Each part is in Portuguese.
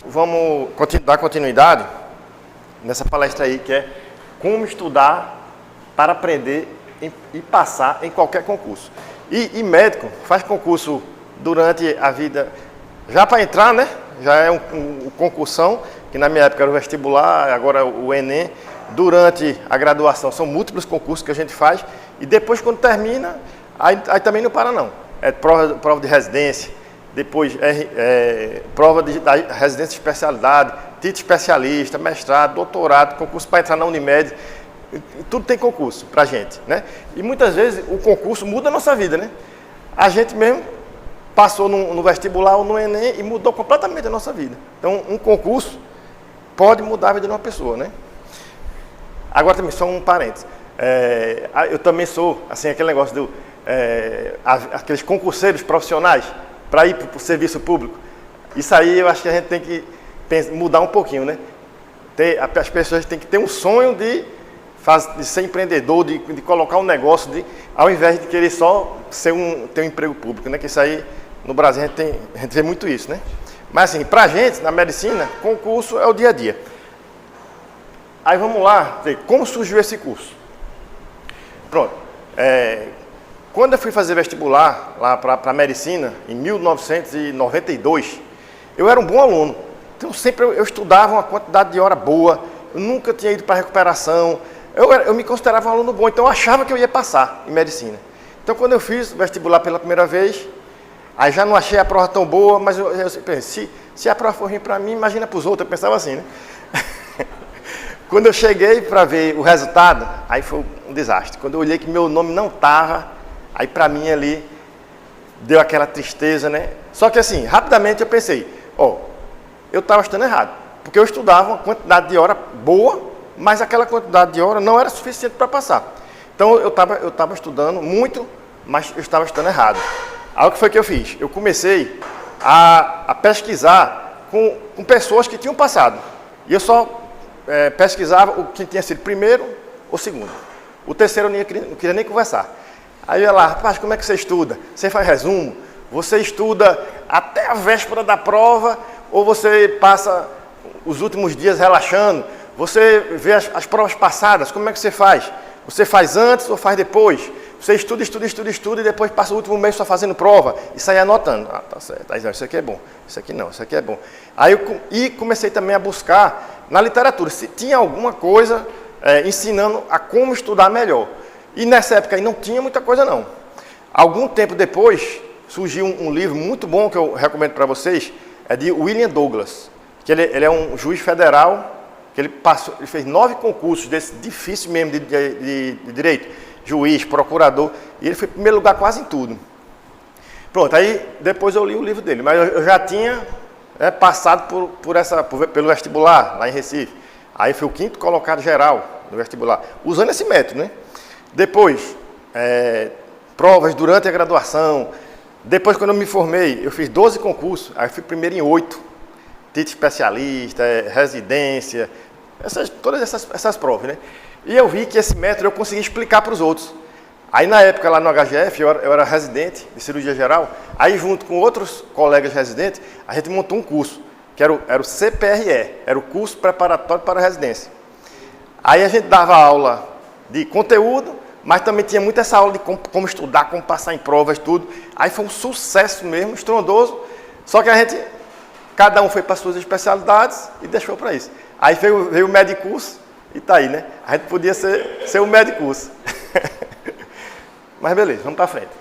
Vamos dar continuidade nessa palestra aí, que é como estudar para aprender e passar em qualquer concurso. E médico faz concurso durante a vida, já para entrar, né? Já é um concursão, que na minha época era o vestibular, agora o Enem. Durante a graduação são múltiplos concursos que a gente faz, e depois quando termina, aí também não para não. É prova de residência, depois prova da residência de especialidade, título especialista, mestrado, doutorado, concurso para entrar na Unimed. Tudo tem concurso pra gente, né? E muitas vezes o concurso muda a nossa vida, né? A gente mesmo passou no vestibular ou no Enem e mudou completamente a nossa vida. Então, um concurso pode mudar a vida de uma pessoa, né? Agora também, só um parênteses. Eu também sou, assim, aquele negócio aqueles concurseiros profissionais para ir para o serviço público. Isso aí eu acho que a gente tem que mudar um pouquinho, né? As pessoas têm que ter um sonho de ser empreendedor, de colocar um negócio, ao invés de querer só ter um emprego público, né? Que isso aí, no Brasil, a gente vê muito isso, né? Mas assim, pra gente, na medicina, concurso é o dia a dia. Aí vamos lá, como surgiu esse curso? Pronto. Quando eu fui fazer vestibular lá para medicina, em 1992, eu era um bom aluno. Então sempre eu estudava uma quantidade de hora boa, eu nunca tinha ido para recuperação, eu me considerava um aluno bom, então eu achava que eu ia passar em medicina. Então quando eu fiz vestibular pela primeira vez, aí já não achei a prova tão boa, mas eu pensei, se a prova for ruim para mim, imagina para os outros, eu pensava assim, né? Quando eu cheguei para ver o resultado, aí foi um desastre. Quando eu olhei que meu nome não estava, aí para mim ali deu aquela tristeza, né? Só que assim, rapidamente eu pensei, eu estava estudando errado, porque eu estudava uma quantidade de hora boa, mas aquela quantidade de hora não era suficiente para passar. Então eu estava estudando muito, mas eu estava estudando errado. Aí o que foi que eu fiz? Eu comecei a pesquisar com pessoas que tinham passado. E eu só pesquisava o que tinha sido primeiro ou segundo. O terceiro eu não queria nem conversar. Aí eu ia lá, rapaz, como é que você estuda? Você faz resumo? Você estuda até a véspera da prova ou você passa os últimos dias relaxando? Você vê as provas passadas, como é que você faz? Você faz antes ou faz depois? Você estuda e depois passa o último mês só fazendo prova e sai anotando. Ah, tá certo. Aí, isso aqui é bom, isso aqui não, isso aqui é bom. Aí eu comecei também a buscar na literatura se tinha alguma coisa ensinando a como estudar melhor. E nessa época aí não tinha muita coisa não. Algum tempo depois surgiu um livro muito bom que eu recomendo para vocês, é de William Douglas, que ele é um juiz federal, que ele fez 9 concursos desse difícil mesmo de direito, juiz, procurador, e ele foi em primeiro lugar quase em tudo. Pronto, aí depois eu li o livro dele, mas eu já tinha passado pelo vestibular, lá em Recife. Aí fui o 5º colocado geral no vestibular, usando esse método, né? Depois, provas durante a graduação. Depois, quando eu me formei, eu fiz 12 concursos, aí fui primeiro em 8. Título especialista, residência, todas essas provas, né? E eu vi que esse método eu consegui explicar para os outros. Aí, na época, lá no HGF, eu era residente de cirurgia geral. Aí, junto com outros colegas residentes, a gente montou um curso, que era o CPRE, era o curso preparatório para a residência. Aí, a gente dava aula de conteúdo, mas também tinha muito essa aula de como estudar, como passar em provas, tudo. Aí, foi um sucesso mesmo, estrondoso. Só que cada um foi para as suas especialidades e deixou para isso. Aí, veio o Medicurso e tá aí, né? A gente podia ser o Medicurso. Mas beleza, vamos para frente.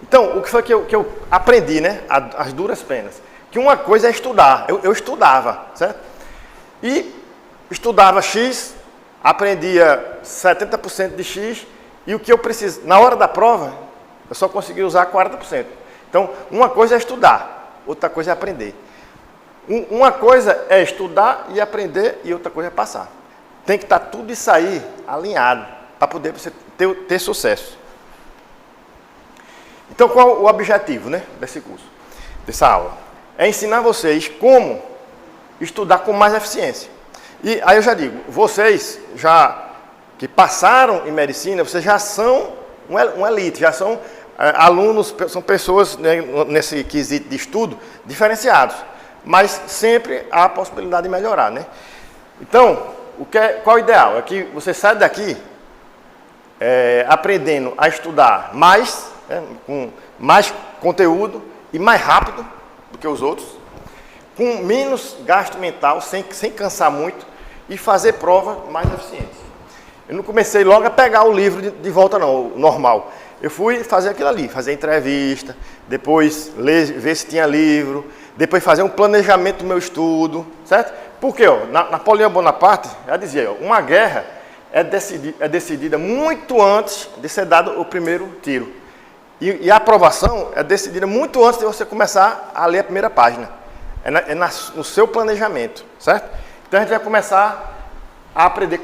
Então, o que foi que eu aprendi, né? As duras penas. Que uma coisa é estudar. Eu estudava, certo? E estudava X, aprendia 70% de X, e o que eu preciso, na hora da prova, eu só conseguia usar 40%. Então, uma coisa é estudar, outra coisa é aprender. Uma coisa é estudar e aprender, e outra coisa é passar. Tem que estar tudo isso aí alinhado, para poder você ter sucesso. Então, qual o objetivo, né, desse curso, dessa aula? É ensinar vocês como estudar com mais eficiência. E aí eu já digo, vocês que passaram em medicina, vocês já são uma elite, já são alunos, são pessoas, né, nesse quesito de estudo diferenciados. mas sempre há a possibilidade de melhorar, né? Então, qual é o ideal? É que você saia daqui aprendendo a estudar mais, né, com mais conteúdo e mais rápido do que os outros, com menos gasto mental, sem cansar muito, e fazer prova mais eficiente. Eu não comecei logo a pegar o livro de volta não, o normal. Eu fui fazer aquilo ali, fazer entrevista, depois ver se tinha livro, depois fazer um planejamento do meu estudo, certo? Porque Napoleão Bonaparte já dizia, uma guerra é decidida muito antes de ser dado o primeiro tiro. E a aprovação é decidida muito antes de você começar a ler a primeira página. No seu planejamento, certo? Então a gente vai começar a aprender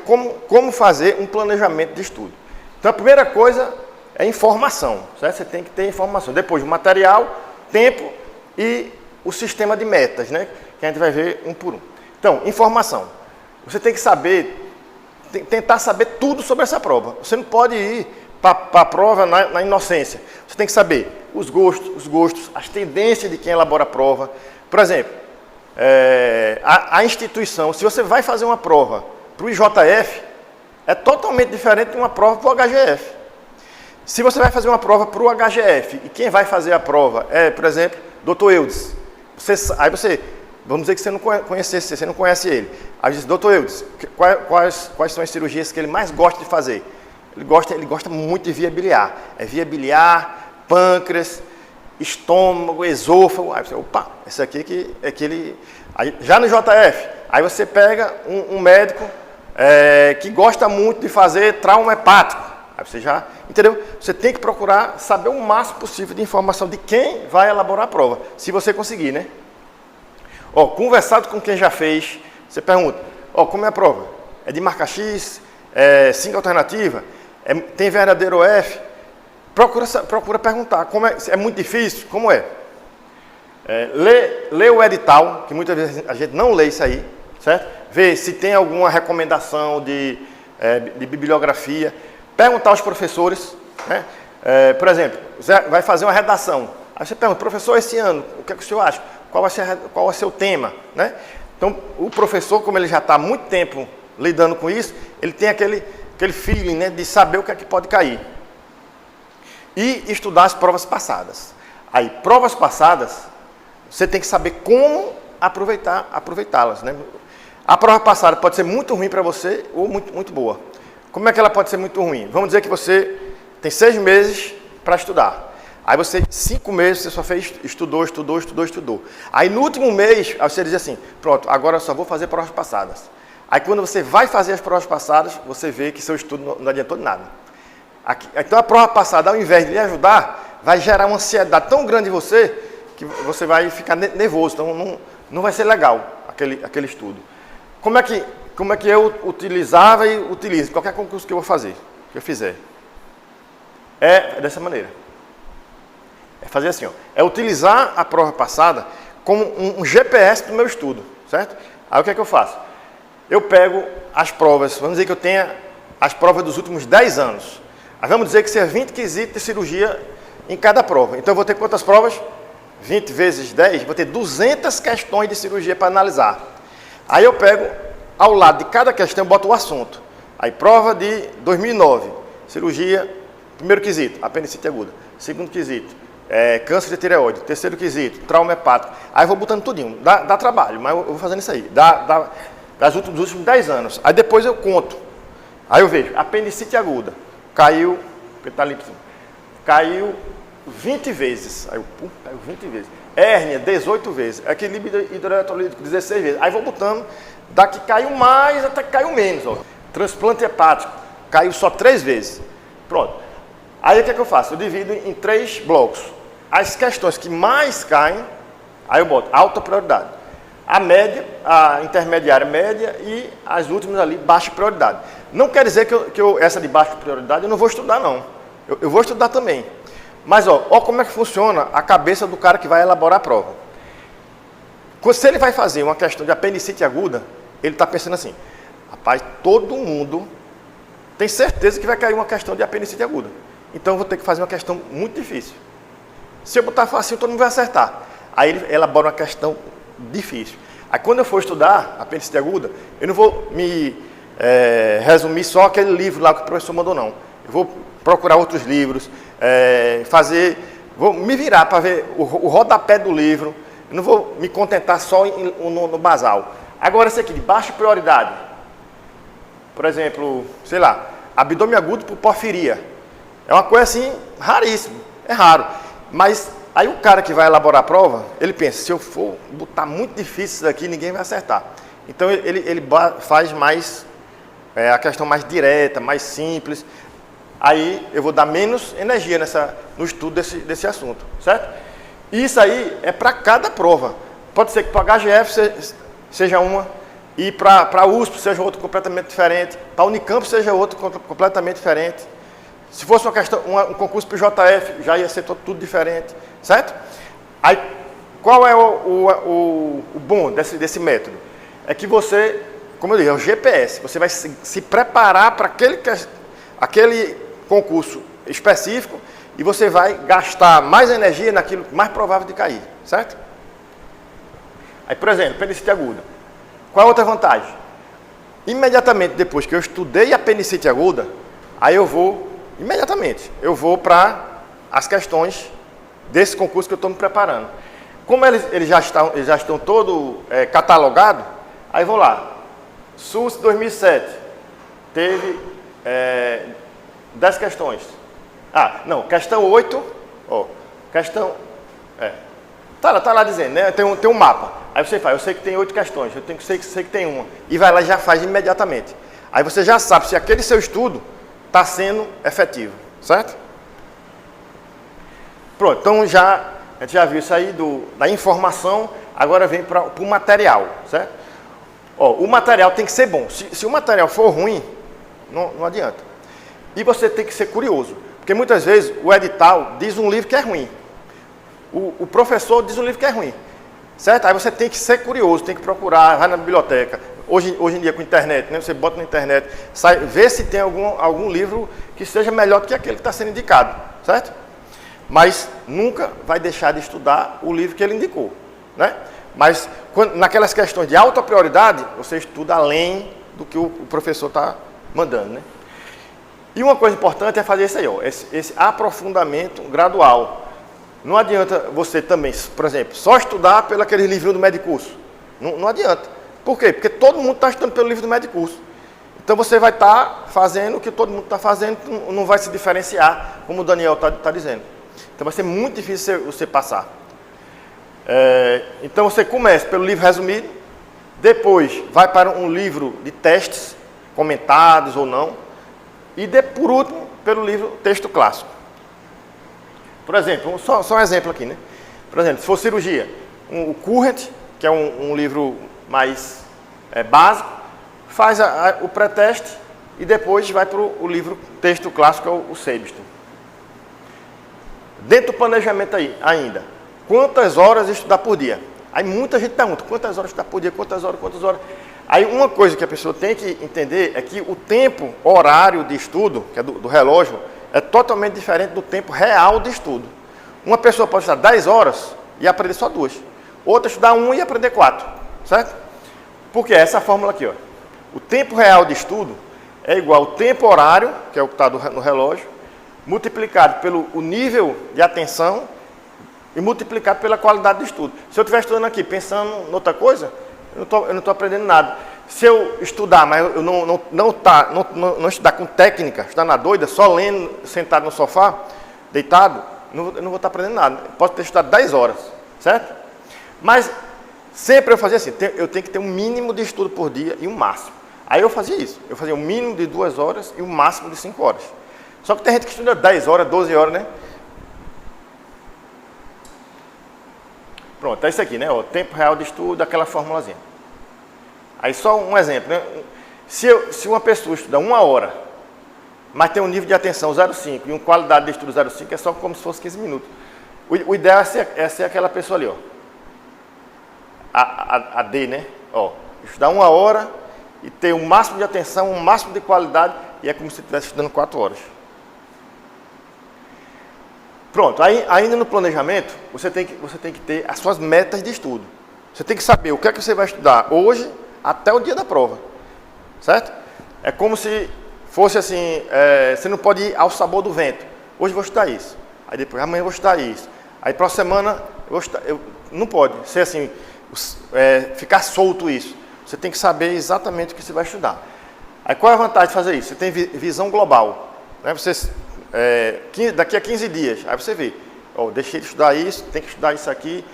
como fazer um planejamento de estudo. Então a primeira coisa é informação, certo? Você tem que ter informação. Depois o material, tempo e o sistema de metas, né? Que a gente vai ver um por um. Então, informação. Você tem que saber, tentar saber tudo sobre essa prova. Você não pode ir para a prova na inocência. Você tem que saber os gostos, as tendências de quem elabora a prova. Por exemplo, a instituição, se você vai fazer uma prova para o IJF, é totalmente diferente de uma prova para o HGF. Se você vai fazer uma prova para o HGF e quem vai fazer a prova é, por exemplo, Dr. Eudes, vamos dizer que você não conhecesse, você não conhece ele. Aí diz, Dr. Eudes, quais são as cirurgias que ele mais gosta de fazer? Ele gosta muito de via biliar. É via biliar, pâncreas, estômago, esôfago. Aí você, opa, esse aqui é que ele... Aí, já no JF, aí você pega um médico que gosta muito de fazer trauma hepático. Aí você já... Entendeu? Você tem que procurar saber o máximo possível de informação de quem vai elaborar a prova. Se você conseguir, né? Conversado com quem já fez, você pergunta, como é a prova? É de marca X? É 5 alternativas? Tem verdadeiro F? Procura perguntar. É muito difícil? Como é? Lê o edital, que muitas vezes a gente não lê isso aí, certo? Vê se tem alguma recomendação de bibliografia. Perguntar aos professores, né? Por exemplo, você vai fazer uma redação. Aí você pergunta, professor, esse ano, o que é que o senhor acha? Qual vai ser o tema? Né? Então, o professor, como ele já está há muito tempo lidando com isso, ele tem aquele feeling, né, de saber o que é que pode cair. E estudar as provas passadas. Aí, provas passadas, você tem que saber como aproveitá-las. Né? A prova passada pode ser muito ruim para você ou muito, muito boa. Como é que ela pode ser muito ruim? Vamos dizer que você tem 6 meses para estudar. Aí você, 5 meses, você só estudou. Aí no último mês, aí você diz assim, pronto, agora eu só vou fazer provas passadas. Aí quando você vai fazer as provas passadas, você vê que seu estudo não adiantou de nada. Então a prova passada, ao invés de lhe ajudar, vai gerar uma ansiedade tão grande em você, que você vai ficar nervoso, então não vai ser legal aquele estudo. Como é que eu utilizava e utilizo qualquer concurso que eu vou fazer, que eu fizer? É dessa maneira. É fazer assim, é utilizar a prova passada como um GPS do meu estudo, certo? Aí o que é que eu faço? Eu pego as provas, vamos dizer que eu tenha as provas dos últimos 10 anos. Aí vamos dizer que seja 20 quesitos de cirurgia em cada prova. Então eu vou ter quantas provas? 20 vezes 10, vou ter 200 questões de cirurgia para analisar. Aí eu pego, ao lado de cada questão, eu boto o assunto. Aí prova de 2009, cirurgia, primeiro quesito, apendicite aguda. Segundo quesito, câncer de tireoide. Terceiro quesito, trauma hepático. Aí eu vou botando tudinho. Dá trabalho, mas eu vou fazendo isso aí. Dos últimos 10 anos. Aí depois eu conto. Aí eu vejo, apendicite aguda. Caiu 20 vezes. Aí caiu 20 vezes. Hérnia, 18 vezes. Equilíbrio hidroeletrolítico, 16 vezes. Aí vou botando, daqui caiu mais até que caiu menos. Transplante hepático, caiu só 3 vezes. Pronto. Aí o que é que eu faço? Eu divido em 3 blocos. As questões que mais caem, aí eu boto alta prioridade. A média, a intermediária média e as últimas ali, baixa prioridade. Não quer dizer que essa de baixa prioridade eu não vou estudar, não. Eu vou estudar também. Mas, ó como é que funciona a cabeça do cara que vai elaborar a prova. Se ele vai fazer uma questão de apendicite aguda, ele está pensando assim, rapaz, todo mundo tem certeza que vai cair uma questão de apendicite aguda. Então eu vou ter que fazer uma questão muito difícil. Se eu botar fácil, todo mundo vai acertar. Aí ele elabora uma questão difícil. Aí quando eu for estudar apendicite aguda, eu não vou me resumir só aquele livro lá que o professor mandou, não. Eu vou procurar outros livros, vou me virar para ver o rodapé do livro. Eu não vou me contentar só no basal. Agora, esse aqui, de baixa prioridade. Por exemplo, sei lá, abdômen agudo por porfiria. É uma coisa assim, raríssima. É raro. Mas aí o cara que vai elaborar a prova, ele pensa, se eu for botar muito difícil isso daqui, ninguém vai acertar. Então, ele faz mais, a questão mais direta, mais simples. Aí eu vou dar menos energia no estudo desse assunto, certo? E isso aí é para cada prova. Pode ser que para a HGF seja uma, e para a USP seja outro completamente diferente, para a Unicamp seja outro completamente diferente. Se fosse um concurso para o JF, já ia ser tudo diferente, certo? Aí, qual é o bom desse método? É que você, como eu disse, é o GPS, você vai se preparar para aquele concurso específico e você vai gastar mais energia naquilo mais provável de cair, certo? Aí, por exemplo, apendicite aguda. Qual é a outra vantagem? Imediatamente depois que eu estudei a apendicite aguda, aí eu vou para as questões desse concurso que eu estou me preparando. Como eles já estão todos catalogados, aí vou lá. SUS 2007 teve 10 questões. Questão 8, questão... Tá lá dizendo, né? Tem um mapa. Aí você faz, eu sei que tem 8 questões, sei que tem uma. E vai lá e já faz imediatamente. Aí você já sabe se aquele seu estudo está sendo efetivo, certo? Pronto, então a gente já viu isso aí da informação, agora vem para o material, certo? O material tem que ser bom. Se o material for ruim, não adianta. E você tem que ser curioso, porque muitas vezes o edital diz um livro que é ruim. O professor diz um livro que é ruim, certo? Aí você tem que ser curioso, tem que procurar, vai na biblioteca. Hoje em dia com a internet, né? Você bota na internet, vê se tem algum livro que seja melhor do que aquele que está sendo indicado, certo? Mas nunca vai deixar de estudar o livro que ele indicou, né? Mas naquelas questões de alta prioridade, você estuda além do que o professor está mandando, né? E uma coisa importante é fazer isso aí, esse aprofundamento gradual. Não adianta você também, por exemplo, só estudar pelo aquele livrinho do Medicurso. Não adianta. Por quê? Porque todo mundo está estudando pelo livro do Medicurso. Então você vai estar fazendo o que todo mundo está fazendo, não vai se diferenciar, como o Daniel está dizendo. Então vai ser muito difícil você passar. Então você começa pelo livro resumido, depois vai para um livro de testes, comentados ou não, e por último, pelo livro texto clássico. Por exemplo, só um exemplo aqui, né? Por exemplo, se for cirurgia, o Current, que é um livro mais básico, faz o pré-teste e depois vai para o livro texto clássico, que é o Seibston. Dentro do planejamento ainda, quantas horas estudar por dia? Aí muita gente pergunta, quantas horas estudar por dia, quantas horas? Aí uma coisa que a pessoa tem que entender é que o tempo horário de estudo, que é do relógio, é totalmente diferente do tempo real de estudo. Uma pessoa pode estudar 10 horas e aprender só 2. Outra estudar 1 e aprender 4, certo? Porque essa fórmula aqui, o tempo real de estudo é igual ao tempo horário, que é o que está no relógio, multiplicado pelo nível de atenção e multiplicado pela qualidade de estudo. Se eu estiver estudando aqui pensando em outra coisa, eu não estou aprendendo nada. Se eu estudar, mas eu não estudar com técnica, estudar na doida, só lendo, sentado no sofá, deitado, eu não vou estar aprendendo nada. Eu posso ter estudado 10 horas, certo? Mas sempre eu fazia assim, eu tenho que ter um mínimo de estudo por dia e um máximo. Aí eu fazia isso, eu fazia um mínimo de 2 horas e um máximo de 5 horas. Só que tem gente que estuda 10 horas, 12 horas, né? Pronto, é isso aqui, né? Tempo real de estudo, aquela formulazinha. Aí só um exemplo, né? Se uma pessoa estuda 1 hora, mas tem um nível de atenção 0,5 e uma qualidade de estudo 0,5, é só como se fosse 15 minutos. O ideal é ser aquela pessoa ali, a D, né? Estudar 1 hora e ter o máximo de atenção, o máximo de qualidade, e é como se estivesse estudando 4 horas. Pronto, aí, ainda no planejamento, você tem que ter as suas metas de estudo. Você tem que saber o que é que você vai estudar hoje até o dia da prova, certo? É como se fosse assim, você não pode ir ao sabor do vento. Hoje eu vou estudar isso, aí depois amanhã eu vou estudar isso, aí próxima semana eu vou estudar, não pode ser assim, ficar solto isso. Você tem que saber exatamente o que você vai estudar. Aí qual é a vantagem de fazer isso? Você tem visão global, né? Daqui a 15 dias, aí você vê, deixei de estudar isso, tem que estudar isso aqui,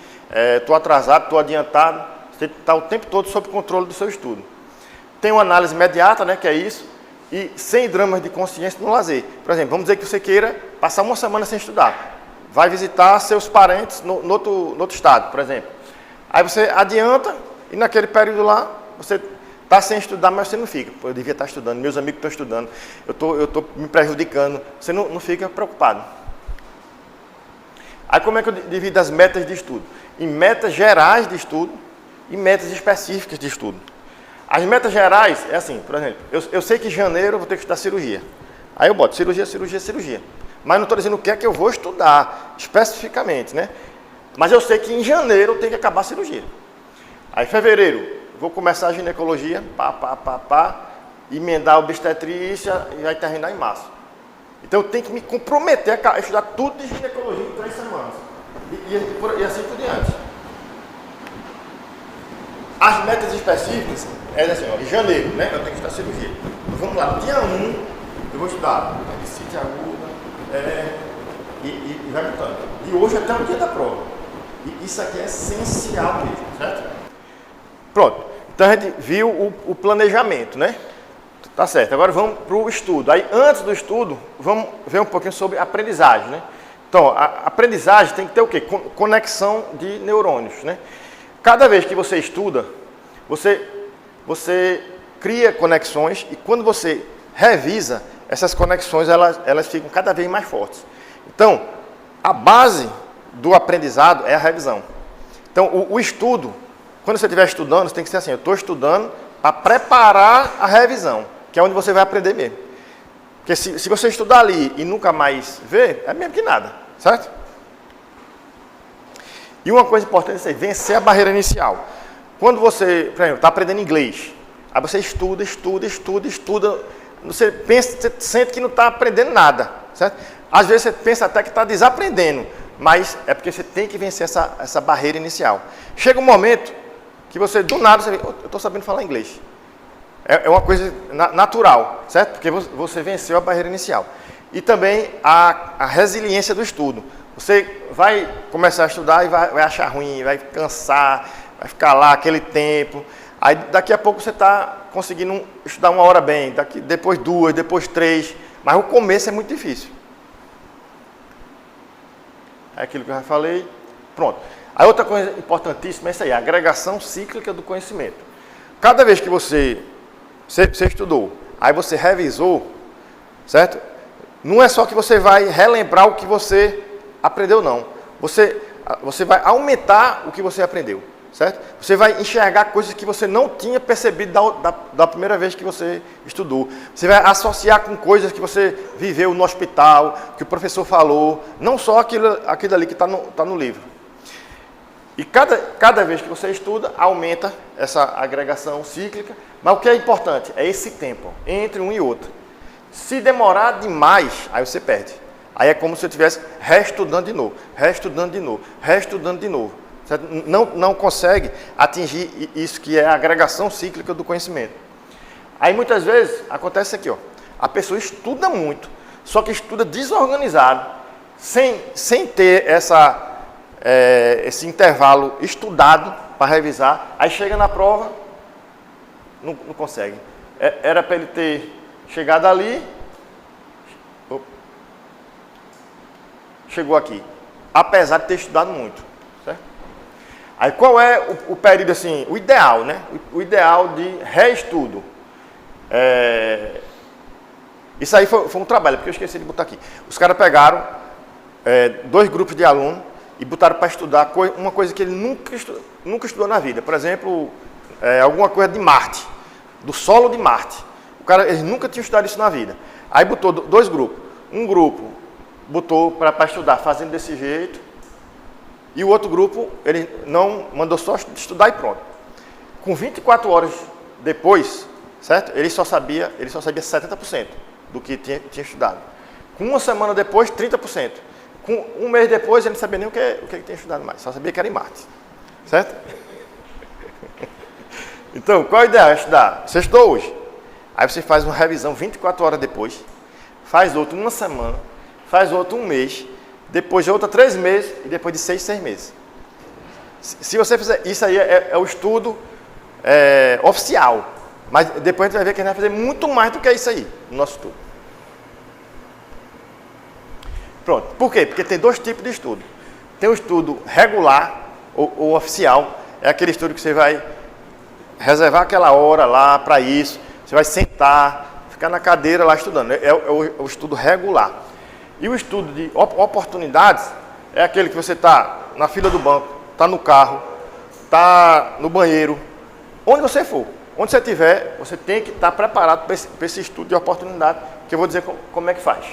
estou atrasado, estou adiantado. Você está o tempo todo sob controle do seu estudo. Tem uma análise imediata, né, que é isso, e sem dramas de consciência no lazer. Por exemplo, vamos dizer que você queira passar uma semana sem estudar. Vai visitar seus parentes no outro estado, por exemplo. Aí você adianta e naquele período lá, você está sem estudar, mas você não fica. Pô, eu devia estar estudando, meus amigos estão estudando, eu estou me prejudicando. Você não fica preocupado. Aí como é que eu divido as metas de estudo? Em metas gerais de estudo e metas específicas de estudo. As metas gerais é assim, por exemplo, eu sei que em janeiro eu vou ter que estudar cirurgia. Aí eu boto cirurgia, cirurgia, cirurgia. Mas não estou dizendo o que é que eu vou estudar especificamente, né? Mas eu sei que em janeiro eu tenho que acabar a cirurgia. Aí em fevereiro, vou começar a ginecologia, emendar a obstetrícia e vai terminar em março. Então eu tenho que me comprometer a estudar tudo de ginecologia em 3 semanas. E assim por diante. As metas específicas é assim, em janeiro, né? Eu tenho que estudar cirurgia. Então, vamos lá, dia 1 eu vou estudar apendicite aguda, e vai botando. De hoje até o dia da prova. E isso aqui é essencial mesmo, certo? Pronto. Então a gente viu o planejamento, né? Tá certo. Agora vamos para o estudo. Aí antes do estudo, vamos ver um pouquinho sobre aprendizagem, né? Então, a aprendizagem tem que ter o quê? Conexão de neurônios, né? Cada vez que você estuda, você cria conexões e quando você revisa, essas conexões elas ficam cada vez mais fortes. Então, a base do aprendizado é a revisão. Então, o estudo, quando você estiver estudando, você tem que ser assim, eu estou estudando para preparar a revisão, que é onde você vai aprender mesmo. Porque se você estudar ali e nunca mais ver, é mesmo que nada, certo? E uma coisa importante é vencer a barreira inicial. Quando você, por exemplo, está aprendendo inglês, aí você estuda, você pensa, você sente que não está aprendendo nada, certo? Às vezes você pensa até que está desaprendendo, mas é porque você tem que vencer essa barreira inicial. Chega um momento que você, do nada, você vê, eu estou sabendo falar inglês. É uma coisa natural, certo? Porque você venceu a barreira inicial. E também a resiliência do estudo. Você vai começar a estudar e vai achar ruim, vai cansar, vai ficar lá aquele tempo. Aí daqui a pouco você está conseguindo estudar 1 hora bem, depois 2, depois 3, mas o começo é muito difícil. É aquilo que eu já falei. Pronto. A outra coisa importantíssima é isso aí, a agregação cíclica do conhecimento. Cada vez que você estudou, aí você revisou, certo? Não é só que você vai relembrar o que você aprendeu, não. Você vai aumentar o que você aprendeu, certo? Você vai enxergar coisas que você não tinha percebido da primeira vez que você estudou. Você vai associar com coisas que você viveu no hospital, que o professor falou, não só aquilo ali que está no livro. E cada vez que você estuda, aumenta essa agregação cíclica, mas o que é importante é esse tempo entre um e outro. Se demorar demais, aí você perde. Aí é como se você estivesse reestudando de novo, reestudando de novo, reestudando de novo. Certo? Não consegue atingir isso que é a agregação cíclica do conhecimento. Aí muitas vezes acontece aqui, ó, a pessoa estuda muito, só que estuda desorganizado, sem ter esse intervalo estudado para revisar, aí chega na prova, não consegue. Era para ele ter chegado ali, chegou aqui, apesar de ter estudado muito, certo? Aí qual é o período assim, o ideal, né? O ideal de reestudo. Isso aí foi um trabalho, porque eu esqueci de botar aqui. Os caras pegaram 2 grupos de alunos e botaram para estudar uma coisa que ele nunca estudou na vida. Por exemplo, alguma coisa de Marte, do solo de Marte. Eles nunca tinham estudado isso na vida. Aí botou 2 grupos. Um grupo botou para estudar fazendo desse jeito, E o outro grupo, ele não mandou só estudar e pronto. Com 24 horas depois, certo? Ele só sabia 70% do que tinha estudado. Com uma semana depois, 30%. Com um mês depois, ele não sabia nem o que ele tinha estudado mais. Só sabia que era em Marte. Certo? Então, qual a ideia? Estudar. Você estudou hoje. Aí você faz uma revisão 24 horas depois. Faz outra uma semana. Faz outra um mês. Depois de outra 3 meses. E depois de 6 meses. Se você fizer... Isso aí é o estudo oficial. Mas depois a gente vai ver que a gente vai fazer muito mais do que isso aí. No nosso estudo. Pronto. Por quê? Porque tem 2 tipos de estudo. Tem o estudo regular ou oficial. É aquele estudo que você vai reservar aquela hora lá para isso. Você vai sentar, ficar na cadeira lá estudando. É o estudo regular. E o estudo de oportunidades é aquele que você está na fila do banco, está no carro, está no banheiro, onde você for. Onde você estiver, você tem que estar preparado para esse estudo de oportunidade, que eu vou dizer como é que faz.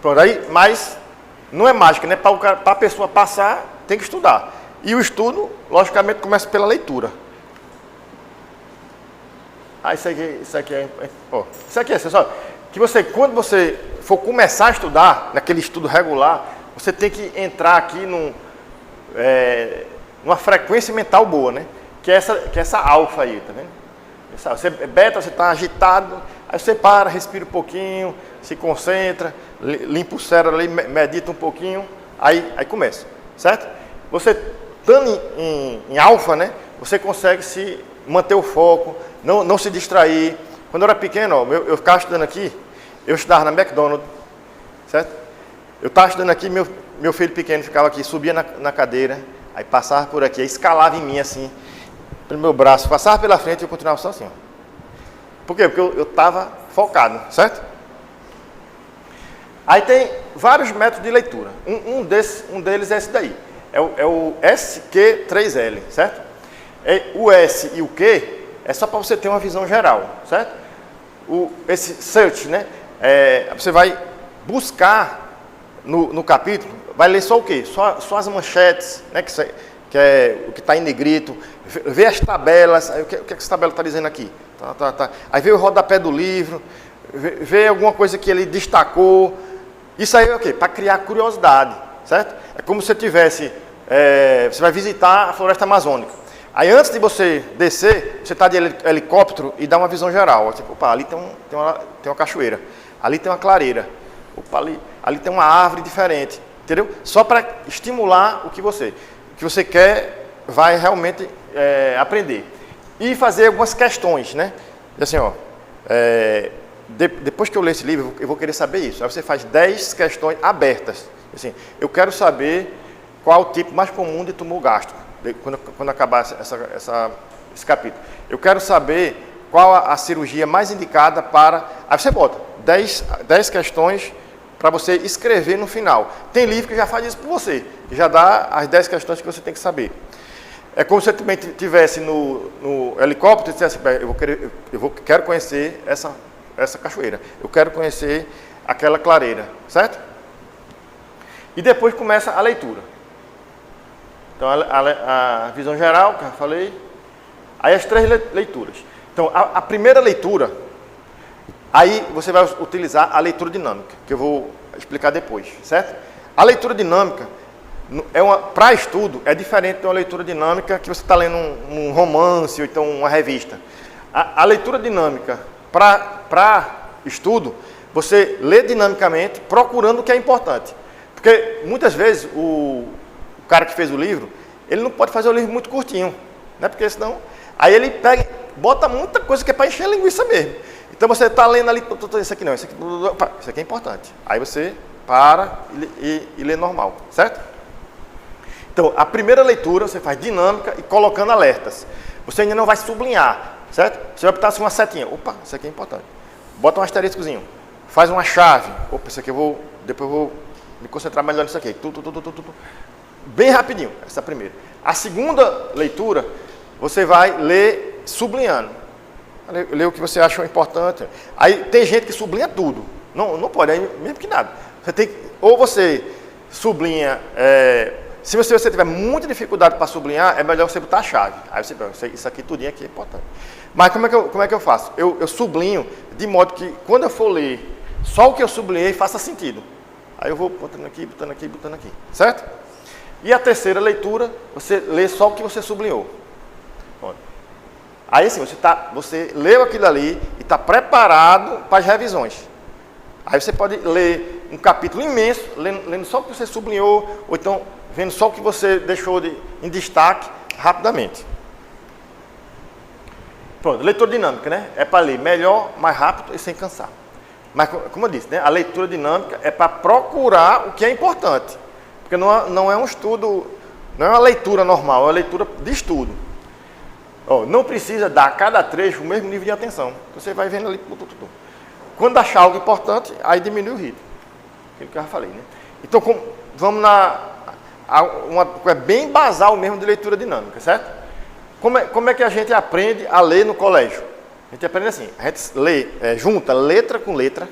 Pronto, aí, mas não é mágica, né? Para a pessoa passar, tem que estudar. E o estudo, logicamente, começa pela leitura. Isso aqui é só que você, quando você for começar a estudar, naquele estudo regular, você tem que entrar aqui numa frequência mental boa, né? Que é essa alfa aí, tá vendo? Você beta, você está agitado, aí você para, respira um pouquinho, se concentra, limpa o cérebro ali, medita um pouquinho, aí começa, certo? Você estando em alfa, né? Você consegue se manter o foco, não se distrair. Quando eu era pequeno, ó, eu ficava estudando aqui, eu estudava na McDonald's, certo? Eu estava estudando aqui, meu filho pequeno ficava aqui, subia na cadeira, aí passava por aqui, aí escalava em mim assim, pelo meu braço, passava pela frente e eu continuava só assim, ó. Por quê? Porque eu estava focado, certo? Aí tem vários métodos de leitura. Um deles é esse daí. É o SQ3L, certo? O S e o Q é só para você ter uma visão geral, certo? Esse search, né? Você vai buscar no capítulo, vai ler só o quê? Só as manchetes, né? Que é o que está em negrito, ver as tabelas, aí, o que essa tabela está dizendo aqui? Tá. Aí vê o rodapé do livro, vê alguma coisa que ele destacou. Isso aí é o quê? Para criar curiosidade, certo? É como se você tivesse, você vai visitar a floresta amazônica. Aí antes de você descer, você está de helicóptero e dá uma visão geral. Tipo, opa, ali tem uma cachoeira, ali tem uma clareira, opa, ali tem uma árvore diferente, entendeu? Só para estimular o que você quer, vai realmente aprender. E fazer algumas questões, né? Assim, ó, depois que eu ler esse livro, eu vou querer saber isso. Aí você faz 10 questões abertas. Assim, eu quero saber qual o tipo mais comum de tumor gástrico, quando acabar esse capítulo. Eu quero saber qual a cirurgia mais indicada para... Aí você bota 10 questões para você escrever no final. Tem livro que já faz isso por você, que já dá as 10 questões que você tem que saber. É como se você também estivesse no helicóptero e dissesse assim, quero conhecer essa cachoeira, eu quero conhecer aquela clareira, certo? E depois começa a leitura. Então, a visão geral, que eu falei, aí as 3 leituras. Então, a primeira leitura, aí você vai utilizar a leitura dinâmica, que eu vou explicar depois, certo? A leitura dinâmica, para estudo, é diferente de uma leitura dinâmica que você está lendo um romance ou então uma revista. A leitura dinâmica, para estudo, você lê dinamicamente, procurando o que é importante. Porque, muitas vezes, o cara que fez o livro, ele não pode fazer o livro muito curtinho, né? Porque senão... Aí ele bota muita coisa que é para encher a linguiça mesmo. Então, você está lendo ali, isso aqui não, isso aqui é importante. Aí você para e lê normal, certo? Então, a primeira leitura você faz dinâmica e colocando alertas. Você ainda não vai sublinhar, certo? Você vai botar assim uma setinha. Opa, isso aqui é importante. Bota um asteriscozinho. Faz uma chave. Opa, isso aqui depois eu vou me concentrar melhor nisso aqui. Bem rapidinho, essa é a primeira. A segunda leitura, você vai ler sublinhando. Ler o que você acha importante. Aí tem gente que sublinha tudo. Não pode, aí mesmo que nada. Ou você sublinha. Se você tiver muita dificuldade para sublinhar, é melhor você botar a chave. Aí você pensa, isso aqui tudinho aqui é importante. Mas como é que eu faço? Eu sublinho de modo que quando eu for ler, só o que eu sublinhei faça sentido. Aí eu vou botando aqui, botando aqui, botando aqui. Certo? E a terceira leitura, você lê só o que você sublinhou. Pronto. Aí assim, você leu aquilo ali e está preparado para as revisões. Aí você pode ler um capítulo imenso, lendo só o que você sublinhou, ou então vendo só o que você deixou em destaque rapidamente. Pronto, leitura dinâmica, né? É para ler melhor, mais rápido e sem cansar. Mas, como eu disse, né? A leitura dinâmica é para procurar o que é importante. Porque não é um estudo, não é uma leitura normal, é uma leitura de estudo. Não precisa dar a cada trecho o mesmo nível de atenção. Você vai vendo ali. Quando achar algo importante, aí diminui o ritmo. Aquilo que eu já falei, né? Então, vamos uma coisa bem basal mesmo de leitura dinâmica, certo? Como é que a gente aprende a ler no colégio? A gente aprende assim, a gente lê, junta letra com letra,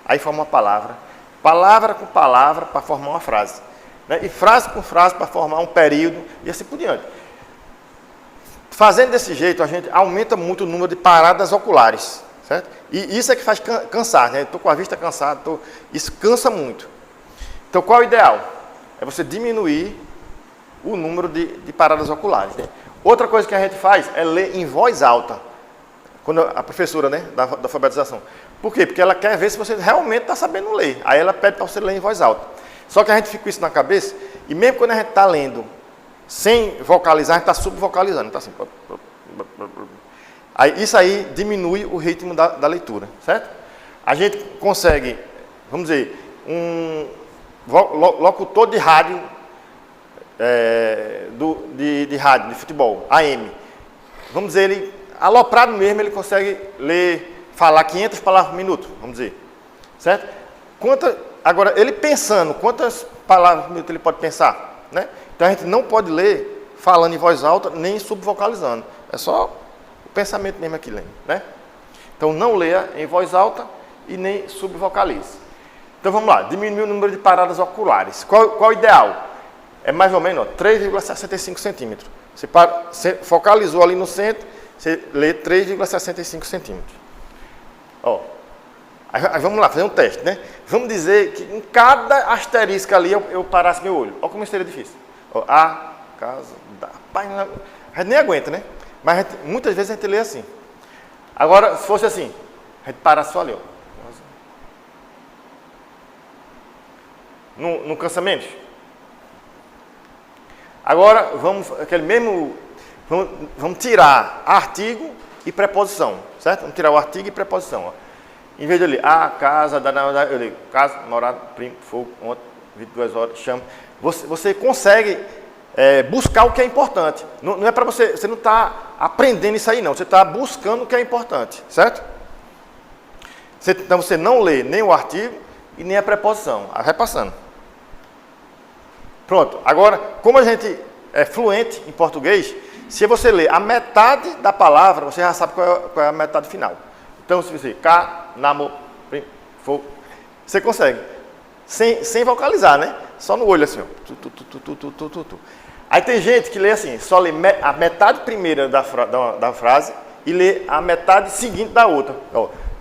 aí forma uma palavra, palavra com palavra para formar uma frase, né? E frase com frase para formar um período e assim por diante. Fazendo desse jeito, a gente aumenta muito o número de paradas oculares, certo? E isso é que faz cansar, né? Estou com a vista cansada, isso cansa muito. Então, qual é o ideal? É você diminuir o número de paradas oculares, né? Outra coisa que a gente faz é ler em voz alta. Quando a professora, né, da alfabetização. Por quê? Porque ela quer ver se você realmente está sabendo ler. Aí ela pede para você ler em voz alta. Só que a gente fica com isso na cabeça, e mesmo quando a gente está lendo sem vocalizar, a gente está subvocalizando. Está assim. Isso aí diminui o ritmo da leitura, certo? A gente consegue, vamos dizer, um locutor de rádio, de rádio, de futebol, AM. Vamos dizer, ele, aloprado mesmo, ele consegue falar 500 palavras por minuto, vamos dizer. Certo? Agora, ele pensando, quantas palavras por minuto ele pode pensar? Né? Então, a gente não pode ler falando em voz alta, nem subvocalizando. É só o pensamento mesmo aqui lendo, né? Então, não leia em voz alta e nem subvocalize. Então, vamos lá. Diminuir o número de paradas oculares. Qual o ideal? É mais ou menos 3,65 centímetros. Você focalizou ali no centro, você lê 3,65 centímetros. Aí vamos lá, fazer um teste, né? Vamos dizer que em cada asterisco ali eu parasse meu olho. Olha como seria difícil. A, casa, da. Pai, a gente nem aguenta, né? Mas muitas vezes a gente lê assim. Agora, se fosse assim, a gente parasse só ali. Não cansa menos? Agora, vamos tirar artigo e preposição, certo? Vamos tirar o artigo e preposição. Em vez de eu ler a casa, eu leio casa, namorado, primo, fogo, ontem, 22 horas, chama. Você consegue buscar o que é importante. Não é para você não está aprendendo isso aí, não. Você está buscando o que é importante, certo? Então, você não lê nem o artigo e nem a preposição. Repassando. Pronto. Agora, como a gente é fluente em português, se você ler a metade da palavra, você já sabe qual é a metade final. Então, se você você consegue. Sem vocalizar, né? Só no olho, assim, ó. Aí tem gente que lê assim, só lê a metade primeira da frase e lê a metade seguinte da outra.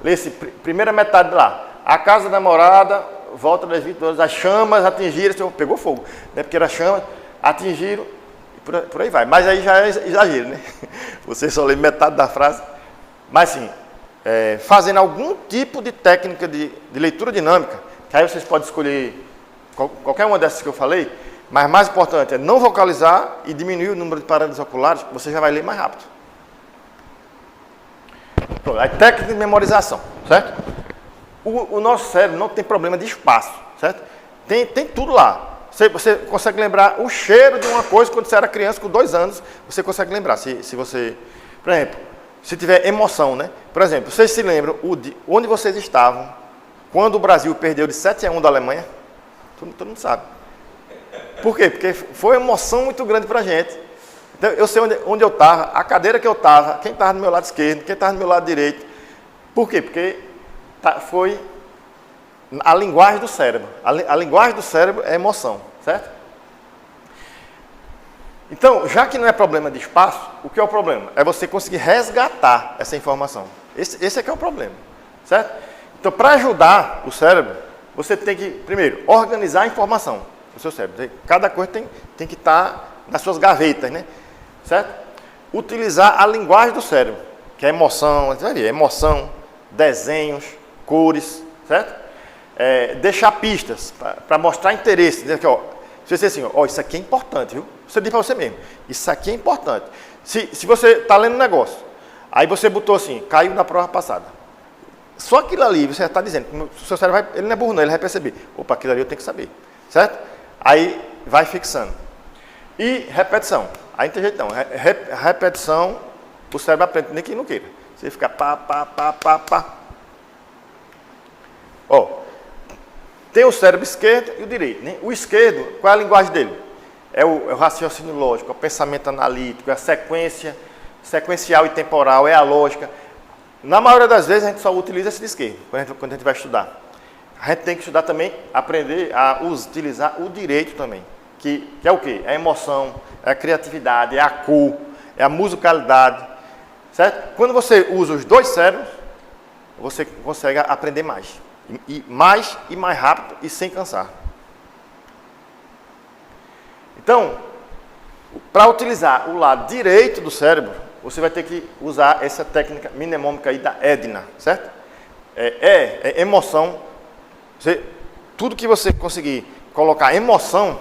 Lê assim, primeira metade lá. A casa da namorada, volta das 20 horas, as chamas atingiram, pegou fogo, né? Porque era chama, atingiram, e por aí vai. Mas aí já é exagero, né? Você só lê metade da frase. Mas assim, fazendo algum tipo de técnica de leitura dinâmica, que aí vocês podem escolher qualquer uma dessas que eu falei, mas mais importante é não vocalizar e diminuir o número de paradas oculares, você já vai ler mais rápido. Pronto, aí técnica de memorização, certo? O nosso cérebro não tem problema de espaço, certo? Tem tudo lá. Você consegue lembrar o cheiro de uma coisa quando você era criança, com 2 anos, você consegue lembrar. Se você, por exemplo, se tiver emoção, né? Por exemplo, vocês se lembram onde vocês estavam quando o Brasil perdeu de 7-1 da Alemanha? Todo mundo sabe. Por quê? Porque foi uma emoção muito grande para a gente. Então, eu sei onde eu estava, a cadeira que eu estava, quem estava do meu lado esquerdo, quem estava do meu lado direito. Por quê? Porque foi a linguagem do cérebro. A linguagem do cérebro é emoção, certo? Então, já que não é problema de espaço, o que é o problema? É você conseguir resgatar essa informação. Esse é que é o problema, certo? Então, para ajudar o cérebro, você tem que, primeiro, organizar a informação do seu cérebro. Cada coisa tem que estar nas suas gavetas, né? Certo? Utilizar a linguagem do cérebro, que é emoção, desenhos, cores, certo? Deixar pistas para mostrar interesse. Dizer que, se você assim, isso aqui é importante, viu? Você diz para você mesmo, isso aqui é importante. Se você está lendo um negócio, aí você botou assim, caiu na prova passada. Só aquilo ali, você está dizendo, o seu cérebro ele não é burro não, ele vai perceber. Opa, aquilo ali eu tenho que saber, certo? Aí vai fixando. E repetição. Aí não tem jeito não. Repetição, o cérebro aprende, nem que não queira. Você fica pá. Tem o cérebro esquerdo e o direito, né? O esquerdo, qual é a linguagem dele? É o raciocínio lógico, é o pensamento analítico, é a sequencial e temporal, é a lógica. Na maioria das vezes a gente só utiliza esse de esquerdo, quando a gente vai estudar. A gente tem que estudar também, aprender a utilizar o direito também. Que é o quê? É a emoção, é a criatividade, é a cor, é a musicalidade. Certo? Quando você usa os dois cérebros, você consegue aprender mais. E mais rápido e sem cansar. Então, para utilizar o lado direito do cérebro, você vai ter que usar essa técnica mnemônica aí da Edna, certo? Emoção. Tudo que você conseguir colocar emoção,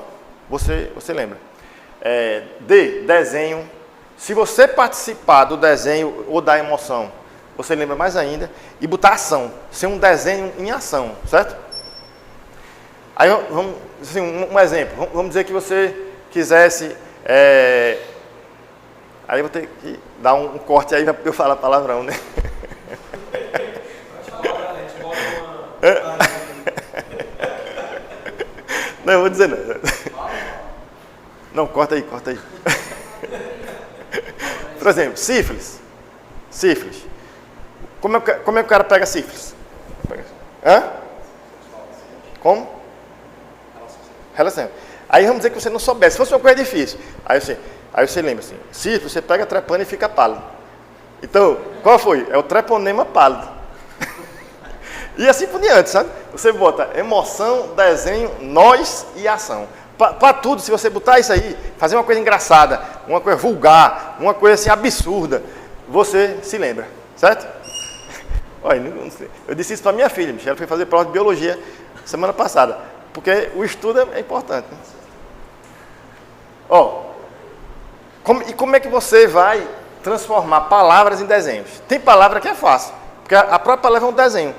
você lembra. Desenho. Se você participar do desenho ou da emoção, você lembra mais ainda. E botar ação. Ser um desenho em ação, certo? Aí, vamos, assim, um exemplo. Vamos dizer que você quisesse... Aí eu vou ter que dar um corte aí para eu falar palavrão, né? Não, eu vou dizer não. Não, corta aí. Por exemplo, sífilis. Como é que o cara pega sífilis? Como? Relação. Aí vamos dizer que você não soubesse. Se fosse uma coisa difícil. Aí você lembra assim. Sífilis, você pega trepando e fica pálido. Então, qual foi? É o treponema pálido. E assim por diante, sabe? Você bota emoção, desenho, nós e ação. Para tudo, se você botar isso aí, fazer uma coisa engraçada, uma coisa vulgar, uma coisa assim absurda, você se lembra, certo? Olha, eu disse isso para minha filha, Michelle, foi fazer prova de biologia semana passada, porque o estudo é importante. Né? Como é que você vai transformar palavras em desenhos? Tem palavra que é fácil, porque a própria palavra é um desenho.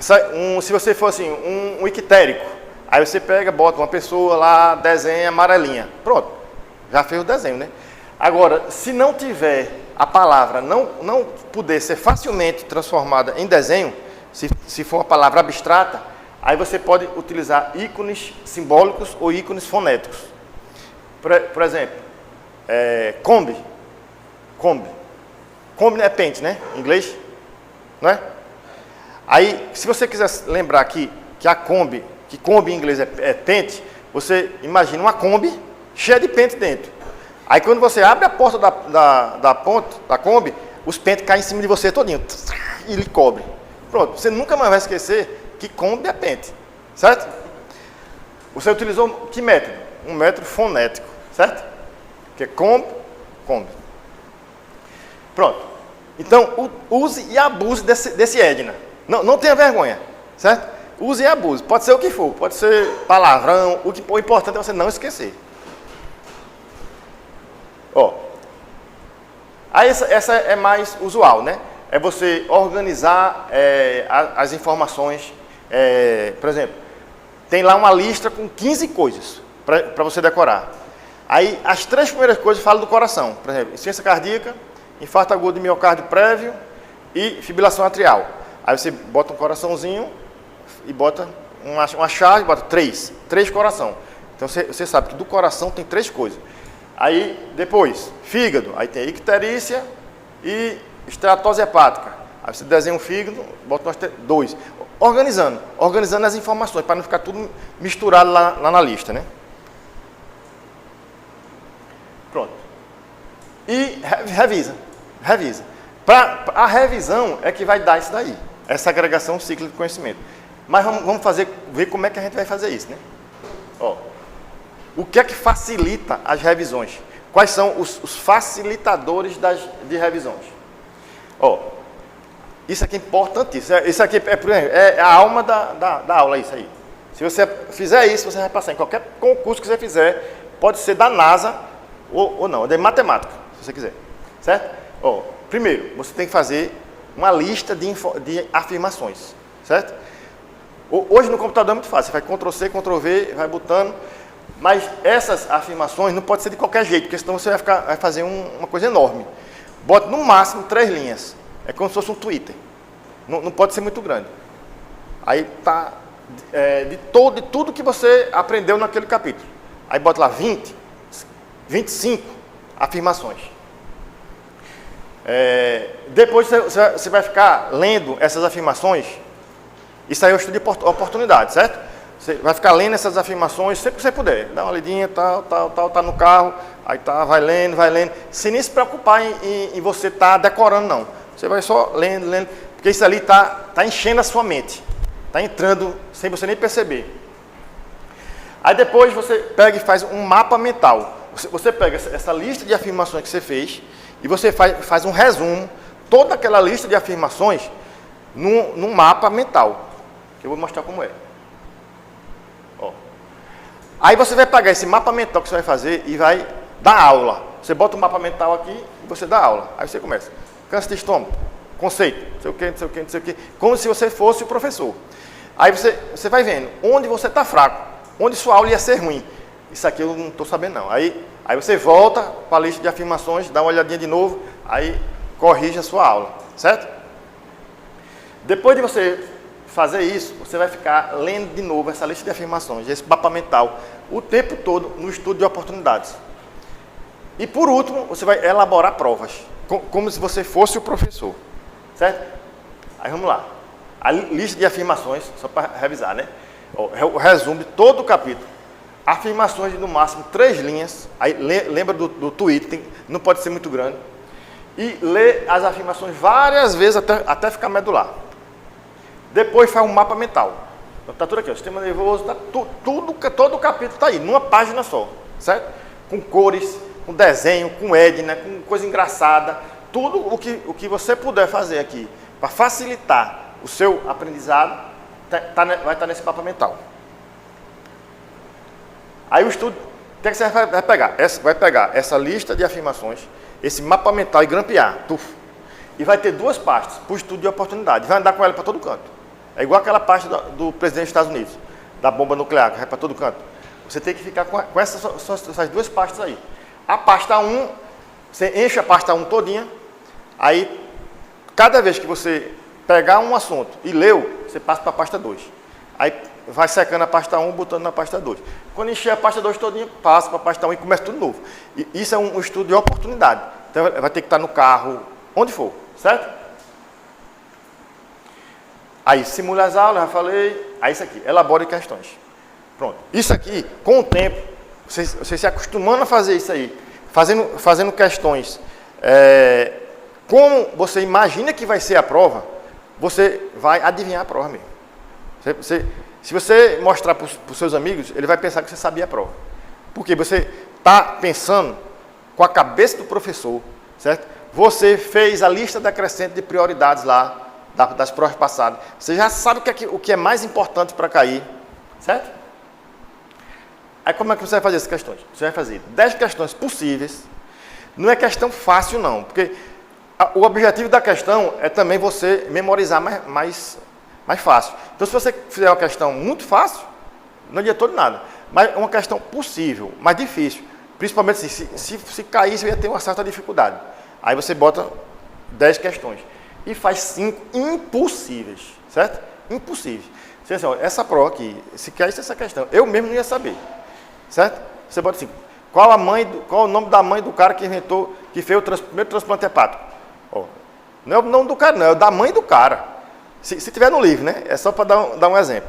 Se você for assim, um ictérico, aí você pega, bota uma pessoa lá, desenha amarelinha. Pronto, já fez o desenho, né? Agora, se não tiver a palavra, não puder ser facilmente transformada em desenho, se for uma palavra abstrata, aí você pode utilizar ícones simbólicos ou ícones fonéticos. Por exemplo, Kombi. Kombi é pente, né? Em inglês, não é? Aí, se você quiser lembrar que a Kombi, que Kombi em inglês é pente, você imagina uma Kombi cheia de pente dentro. Aí quando você abre a porta da Kombi, os pentes caem em cima de você todinho e lhe cobre. Pronto, você nunca mais vai esquecer que Kombi é pente, certo? Você utilizou que método? Um método fonético, certo? Que é Kombi. Pronto. Então, use e abuse desse Edna. Não tenha vergonha, certo? Use e abuse. Pode ser o que for, pode ser palavrão. O importante é você não esquecer. Aí essa é mais usual, né? É você organizar as informações. Por exemplo, tem lá uma lista com 15 coisas para você decorar. Aí as 3 primeiras coisas falam do coração. Por exemplo, insuficiência cardíaca, infarto agudo de miocárdio prévio e fibrilação atrial. Aí você bota um coraçãozinho e bota uma chave, bota 3 coração. Então você sabe que do coração tem 3 coisas. Aí depois, fígado, aí tem icterícia e esteatose hepática. Aí você desenha um fígado, bota 2. organizando as informações, para não ficar tudo misturado lá na lista, né? Pronto. E revisa. A revisão é que vai dar isso daí, essa agregação cíclica de conhecimento. Mas vamos ver como é que a gente vai fazer isso, né? Ó, o que é que facilita as revisões? Quais são os facilitadores de revisões? Ó, isso aqui é importantíssimo. Isso aqui é a alma da aula, isso aí. Se você fizer isso, você vai passar em qualquer concurso que você fizer, pode ser da NASA ou não, de matemática, se você quiser. Certo? Ó, primeiro, você tem que fazer uma lista de afirmações. Certo? Hoje no computador é muito fácil. Você vai Ctrl+C, Ctrl+V, vai botando. Mas essas afirmações não pode ser de qualquer jeito, porque senão você vai fazer uma coisa enorme. Bota no máximo 3 linhas. É como se fosse um Twitter. Não pode ser muito grande. Aí tá de tudo que você aprendeu naquele capítulo. Aí bota lá 20, 25 afirmações. Depois você vai ficar lendo essas afirmações. Isso aí é o estudo de oportunidade, certo? Você vai ficar lendo essas afirmações sempre que você puder. Dá uma lidinha, tal, tá no carro, aí vai lendo, sem nem se preocupar em você estar decorando, não. Você vai só lendo, porque isso ali tá enchendo a sua mente. Está entrando sem você nem perceber. Aí depois você pega e faz um mapa mental. Você pega essa lista de afirmações que você fez e você faz um resumo, toda aquela lista de afirmações, num mapa mental. Que eu vou mostrar como é. Ó. Aí você vai pegar esse mapa mental que você vai fazer e vai dar aula. Você bota o mapa mental aqui e você dá aula. Aí você começa. Câncer de estômago, conceito, não sei o que. Como se você fosse o professor. Aí você vai vendo onde você está fraco, onde sua aula ia ser ruim. Isso aqui eu não estou sabendo não. Aí você volta para a lista de afirmações, dá uma olhadinha de novo, aí corrige a sua aula, certo? Depois de você fazer isso, você vai ficar lendo de novo essa lista de afirmações, esse mapa mental, o tempo todo no estudo de oportunidades. E por último, você vai elaborar provas, como se você fosse o professor, certo? Aí vamos lá. A lista de afirmações, só para revisar, né? O resumo de todo o capítulo. Afirmações de no máximo 3 linhas. Aí lembra do tweet, não pode ser muito grande. E lê as afirmações várias vezes até ficar medular. Depois faz um mapa mental. Então está tudo aqui, o sistema nervoso, todo o capítulo está aí, numa página só, certo? Com cores, com desenho, com Edna, com coisa engraçada. Tudo o que você puder fazer aqui para facilitar o seu aprendizado vai estar nesse mapa mental. Aí o estudo, o que você vai pegar? Vai pegar essa lista de afirmações, esse mapa mental e grampear. E vai ter 2 pastas para o estudo de oportunidade. Vai andar com ela para todo canto. É igual aquela pasta do presidente dos Estados Unidos, da bomba nuclear, que vai para todo canto. Você tem que ficar com essas 2 pastas aí. A pasta 1, você enche a pasta 1 todinha, aí cada vez que você pegar um assunto e leu, você passa para a pasta 2. Aí vai secando a pasta 1, botando na pasta 2. Quando encher a pasta 2 todinha, passa para a pasta 1 e começa tudo novo. E isso é um estudo de oportunidade. Então vai ter que estar no carro, onde for, certo? Aí simula as aulas, já falei. Aí isso aqui, elabore questões. Pronto. Isso aqui, com o tempo, você se acostumando a fazer isso aí, fazendo questões, como você imagina que vai ser a prova, você vai adivinhar a prova mesmo. Se você mostrar para os seus amigos, ele vai pensar que você sabia a prova. Porque você está pensando com a cabeça do professor, certo? Você fez a lista decrescente de prioridades lá, das provas passadas. Você já sabe o que é mais importante para cair, certo? Aí como é que você vai fazer essas questões? Você vai fazer 10 questões possíveis. Não é questão fácil não, porque o objetivo da questão é também você memorizar mais fácil. Então se você fizer uma questão muito fácil, não adiantou de nada. Mas é uma questão possível, mais difícil. Principalmente assim, se cair, você ia ter uma certa dificuldade. Aí você bota 10 questões. E faz 5 impossíveis, certo? Impossíveis. Você diz assim, essa prova aqui, se caísse essa questão, eu mesmo não ia saber, certo? Você bota assim, qual o nome da mãe do cara que fez o primeiro transplante hepático? Não é o nome do cara, não, é o da mãe do cara. Se tiver no livro, né? É só para dar um exemplo.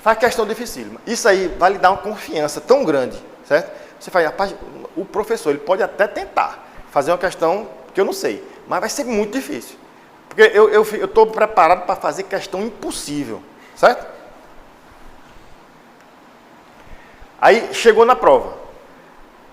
Faz questão dificílima. Isso aí vai lhe dar uma confiança tão grande, certo? Você fala, rapaz, o professor, ele pode até tentar fazer uma questão que eu não sei, mas vai ser muito difícil. Porque eu estou preparado para fazer questão impossível, certo? Aí chegou na prova.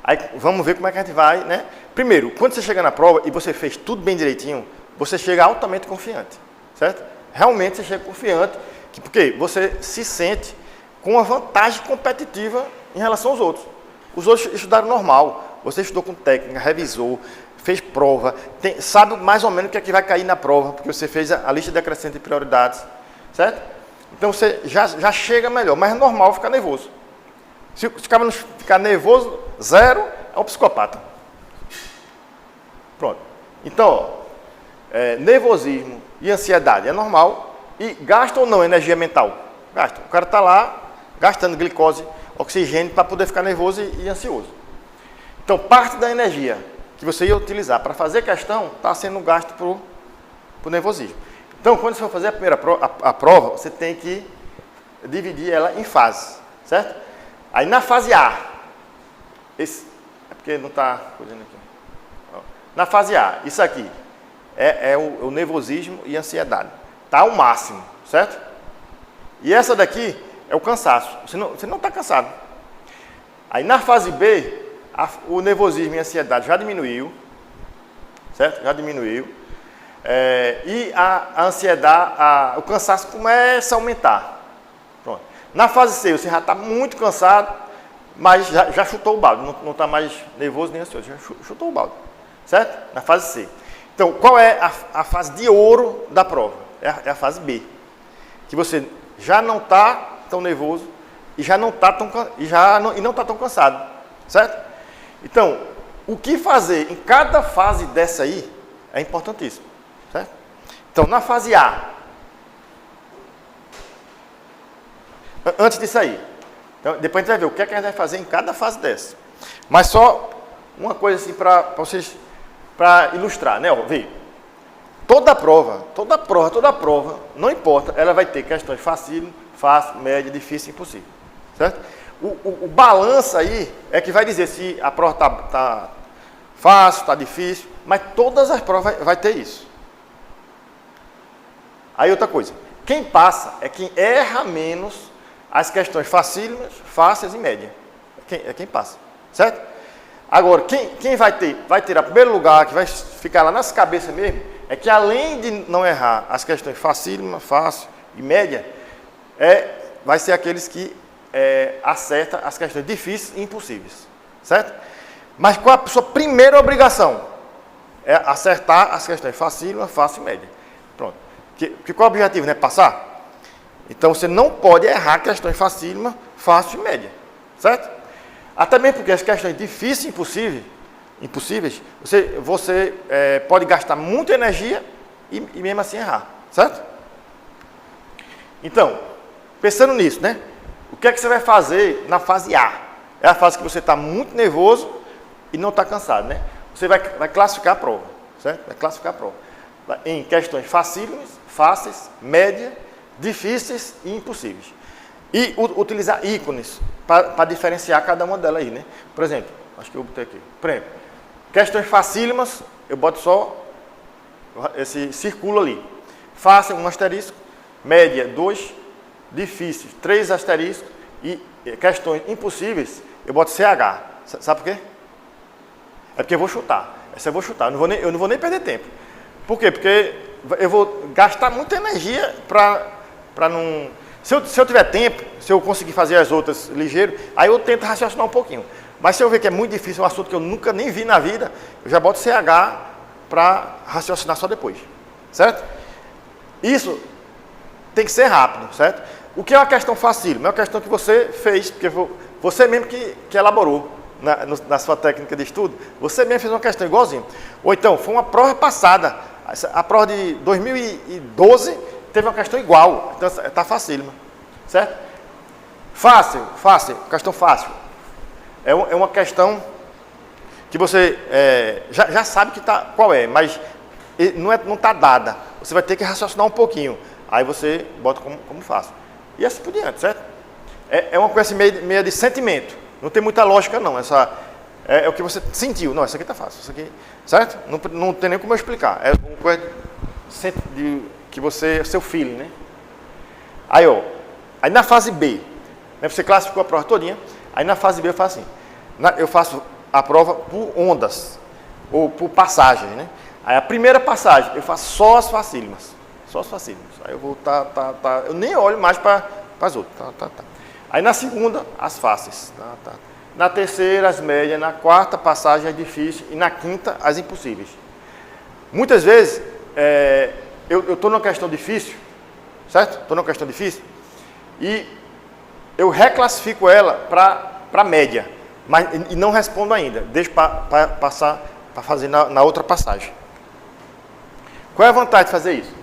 Aí vamos ver como é que a gente vai, né? Primeiro, quando você chega na prova e você fez tudo bem direitinho, você chega altamente confiante, certo? Realmente você chega confiante, porque você se sente com uma vantagem competitiva em relação aos outros. Os outros estudaram normal, você estudou com técnica, revisou, fez prova, sabe mais ou menos o que é que vai cair na prova, porque você fez a lista decrescente de prioridades, certo? Então você já chega melhor, mas é normal ficar nervoso. Se o cara não ficar nervoso, zero, é um psicopata. Pronto. Então, nervosismo e ansiedade é normal. E gasta ou não energia mental? Gasta. O cara está lá gastando glicose, oxigênio para poder ficar nervoso e ansioso. Então, parte da energia que você ia utilizar para fazer questão está sendo gasto por nervosismo. Então, quando você for fazer a primeira prova, você tem que dividir ela em fases, certo? Aí na fase A, é porque não está coisando aqui. Na fase A, isso aqui é o nervosismo e ansiedade. Está ao máximo, certo? E essa daqui é o cansaço. Você não está cansado. Aí na fase B, o nervosismo e a ansiedade já diminuiu, certo? Já diminuiu. E a ansiedade, o cansaço começa a aumentar. Pronto. Na fase C, você já está muito cansado, mas já chutou o balde. Não está mais nervoso nem ansioso, já chutou o balde, certo? Na fase C. Então, qual é a fase de ouro da prova? É a fase B, que você já não está tão nervoso e não está tão cansado, certo? Então, o que fazer em cada fase dessa aí é importantíssimo, certo? Então, na fase A, antes disso aí, então, depois a gente vai ver o que a gente vai fazer em cada fase dessa. Mas só uma coisa assim para ilustrar, né? Ó, vê. Toda prova, não importa, ela vai ter questões fácil, média, difícil e impossível, certo? O balanço aí é que vai dizer se a prova está fácil, está difícil, mas todas as provas vai ter isso. Aí outra coisa, quem passa é quem erra menos as questões facílimas, fáceis e média. É quem passa, certo? Agora, quem vai ter a primeiro lugar, que vai ficar lá nas cabeças mesmo, é que além de não errar as questões facílima, fácil e média, vai ser aqueles que acertam as questões difíceis e impossíveis, certo? Mas qual a sua primeira obrigação? É acertar as questões facílima, fácil e média. Pronto. Porque qual é o objetivo, né? Passar? Então você não pode errar questões facílima, fácil e média, certo? Até mesmo porque as questões difíceis e impossíveis, você pode gastar muita energia e mesmo assim errar, certo? Então, pensando nisso, né? O que é que você vai fazer na fase A? É a fase que você está muito nervoso e não está cansado, né? Você vai classificar a prova, certo? Vai classificar a prova em questões facílimas, fáceis, média, difíceis e impossíveis. E utilizar ícones para diferenciar cada uma delas aí, né? Por exemplo, acho que eu botei aqui. Por exemplo, questões facílimas, eu boto só esse círculo ali. Fácil, 1 asterisco. Média, 2. Difíceis, 3 asteriscos. E questões impossíveis, eu boto CH. Sabe por quê? É porque eu vou chutar. Essa eu vou chutar. Eu não vou nem perder tempo. Por quê? Porque eu vou gastar muita energia para não... Se eu tiver tempo, se eu conseguir fazer as outras ligeiro, aí eu tento raciocinar um pouquinho. Mas se eu ver que é muito difícil, um assunto que eu nunca nem vi na vida, eu já boto CH para raciocinar só depois, certo? Isso tem que ser rápido, certo? O que é uma questão facílima? É uma questão que você fez, porque você mesmo que elaborou na sua técnica de estudo, você mesmo fez uma questão igualzinha. Ou então, foi uma prova passada, a prova de 2012 teve uma questão igual, então está facílima, certo? Fácil, questão fácil. É uma questão que você já sabe qual é, mas não está dada. Você vai ter que raciocinar um pouquinho. Aí você bota como fácil. E assim por diante, certo? É uma coisa meio de sentimento. Não tem muita lógica, não. É o que você sentiu. Não, isso aqui tá fácil. Isso aqui, certo? Não tem nem como eu explicar. É uma coisa que você... seu feeling, né? Aí, ó. Aí na fase B, né, você classificou a prova todinha. Aí na fase B eu faço assim. Eu faço a prova por ondas. Ou por passagens, né? Aí a primeira passagem, eu faço só as facílimas. Só as facílimas. Aí eu vou, eu nem olho mais para as outras. Aí na segunda, as fáceis. Na terceira, as médias. Na quarta, passagem as difíceis. E na quinta, as impossíveis. Muitas vezes, eu estou numa questão difícil, certo? Estou numa questão difícil. E eu reclassifico ela para média. E não respondo ainda. Deixo para passar, para fazer na outra passagem. Qual é a vantagem de fazer isso?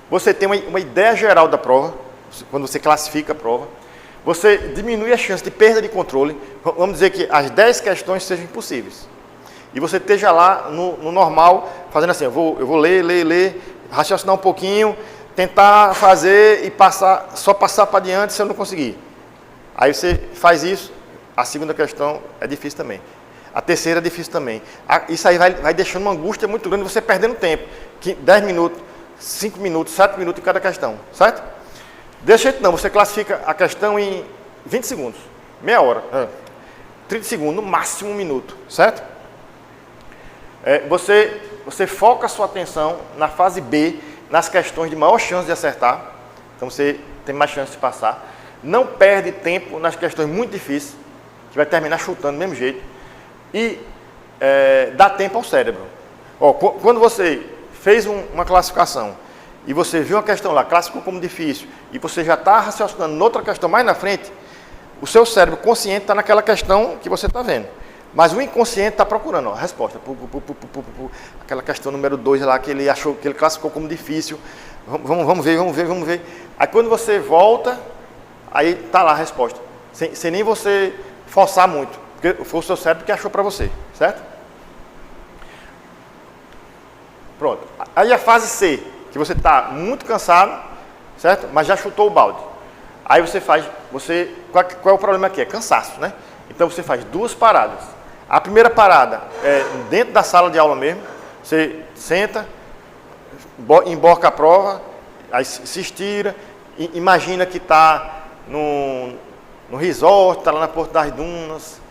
Você tem uma ideia geral da prova, quando você classifica a prova. Você diminui a chance de perda de controle. Vamos dizer que as 10 questões sejam impossíveis. E você esteja lá no normal, fazendo assim, eu vou ler, raciocinar um pouquinho, tentar fazer e só passar para adiante se eu não conseguir. Aí você faz isso, a segunda questão é difícil também. A terceira é difícil também. Isso aí vai deixando uma angústia muito grande, você perdendo tempo. 10 minutos, 5 minutos, 7 minutos em cada questão, certo? Desse jeito não, você classifica a questão em 20 segundos, meia hora, 30 segundos, no máximo 1 minuto, certo? Você foca a sua atenção na fase B, nas questões de maior chance de acertar, então você tem mais chance de passar. Não perde tempo nas questões muito difíceis, que vai terminar chutando do mesmo jeito, e dá tempo ao cérebro. Quando você fez uma classificação e você viu uma questão lá, classificou como difícil, e você já está raciocinando noutra questão mais na frente, o seu cérebro consciente está naquela questão que você está vendo. Mas o inconsciente está procurando a resposta. Aquela questão número 2 lá que ele achou, que ele classificou como difícil. Vamos ver. Aí quando você volta, aí está lá a resposta. Sem nem você forçar muito. Porque foi o seu cérebro que achou para você, certo? Pronto. Aí a fase C, que você está muito cansado, certo? Mas já chutou o balde. Aí você faz, qual é o problema aqui? É cansaço, né? Então você faz 2 paradas. A primeira parada é dentro da sala de aula mesmo. Você senta, emborca a prova, aí se estira, imagina que está no resort, está lá na Porto das Dunas,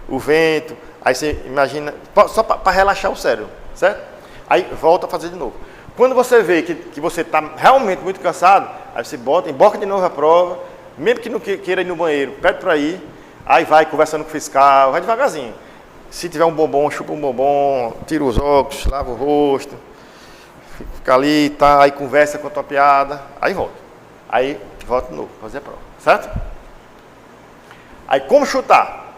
o vento, aí você imagina, só para relaxar o cérebro, certo? Aí volta a fazer de novo. Quando você vê que você está realmente muito cansado, aí você emborca de novo a prova, mesmo que não queira ir no banheiro, pede para ir, aí vai conversando com o fiscal, vai devagarzinho. Se tiver um bombom, chupa um bombom, tira os óculos, lava o rosto, fica ali, tá, aí conversa com a tua piada, aí volta. Aí volta de novo, fazer a prova, certo? Aí como chutar?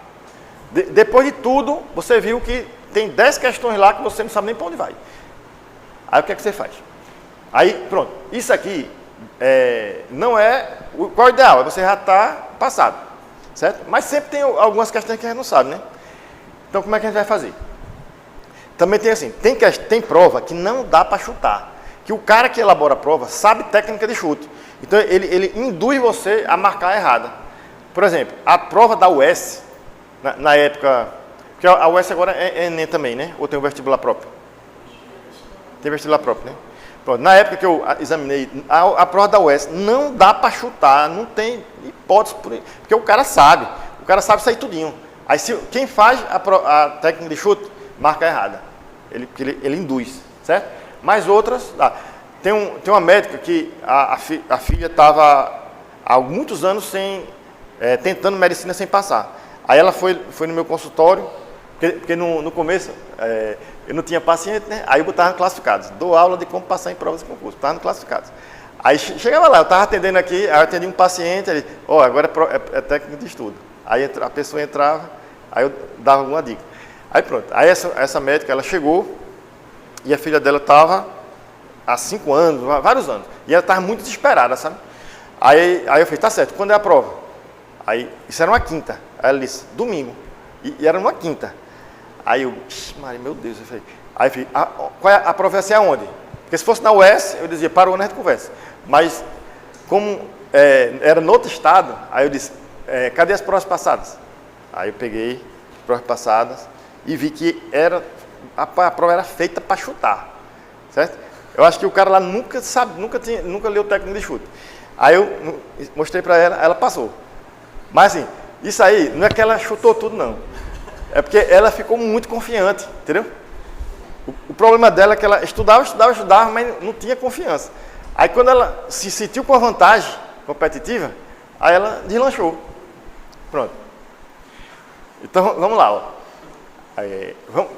Depois de tudo, você viu que tem 10 questões lá que você não sabe nem para onde vai. Aí o que é que você faz? Aí, pronto, isso aqui não é... Qual é o ideal? É você já estar passado, certo? Mas sempre tem algumas questões que a gente não sabe, né? Então, como é que a gente vai fazer? Também tem assim, tem prova que não dá para chutar. Que o cara que elabora a prova sabe técnica de chute. Então, ele induz você a marcar errada. Por exemplo, a prova da UES, na época... Porque a UES agora é ENEM também, né? Ou tem um vestibular próprio? Tem vestibular próprio, né? Pronto, na época que eu examinei, a prova da UES não dá para chutar, não tem hipótese, porque o cara sabe sair tudinho. Aí quem faz a técnica de chute, marca errada. Ele induz, certo? Mas outras, tem uma médica que a filha estava há muitos anos tentando medicina sem passar. Aí ela foi no meu consultório, porque no começo eu não tinha paciente, né? Aí eu botava no classificados. Dou aula de como passar em provas de concurso, botava no classificados. Aí chegava lá, eu estava atendendo aqui, aí eu atendi um paciente, ele, agora é técnica de estudo. Aí a pessoa entrava, aí eu dava alguma dica. Aí pronto, aí essa médica, ela chegou e a filha dela estava há 5 anos, vários anos, e ela estava muito desesperada, sabe? Aí eu falei, tá certo, quando é a prova? Aí, isso era uma quinta, aí ela disse, domingo, e era uma quinta. Aí eu, Maria, meu Deus, eu falei, a prova ia ser aonde? Porque se fosse na UES, eu dizia, para o ano a gente conversa. Mas, como era no outro estado, aí eu disse, cadê as provas passadas? Aí eu peguei as provas passadas e vi que a prova era feita para chutar, certo? Eu acho que o cara lá nunca leu técnica de chute. Aí eu mostrei para ela passou. Mas assim, isso aí, não é que ela chutou tudo, não. É porque ela ficou muito confiante, entendeu? O problema dela é que ela estudava, mas não tinha confiança. Aí quando ela se sentiu com a vantagem competitiva, aí ela deslanchou. Pronto. Então, vamos lá. Ó.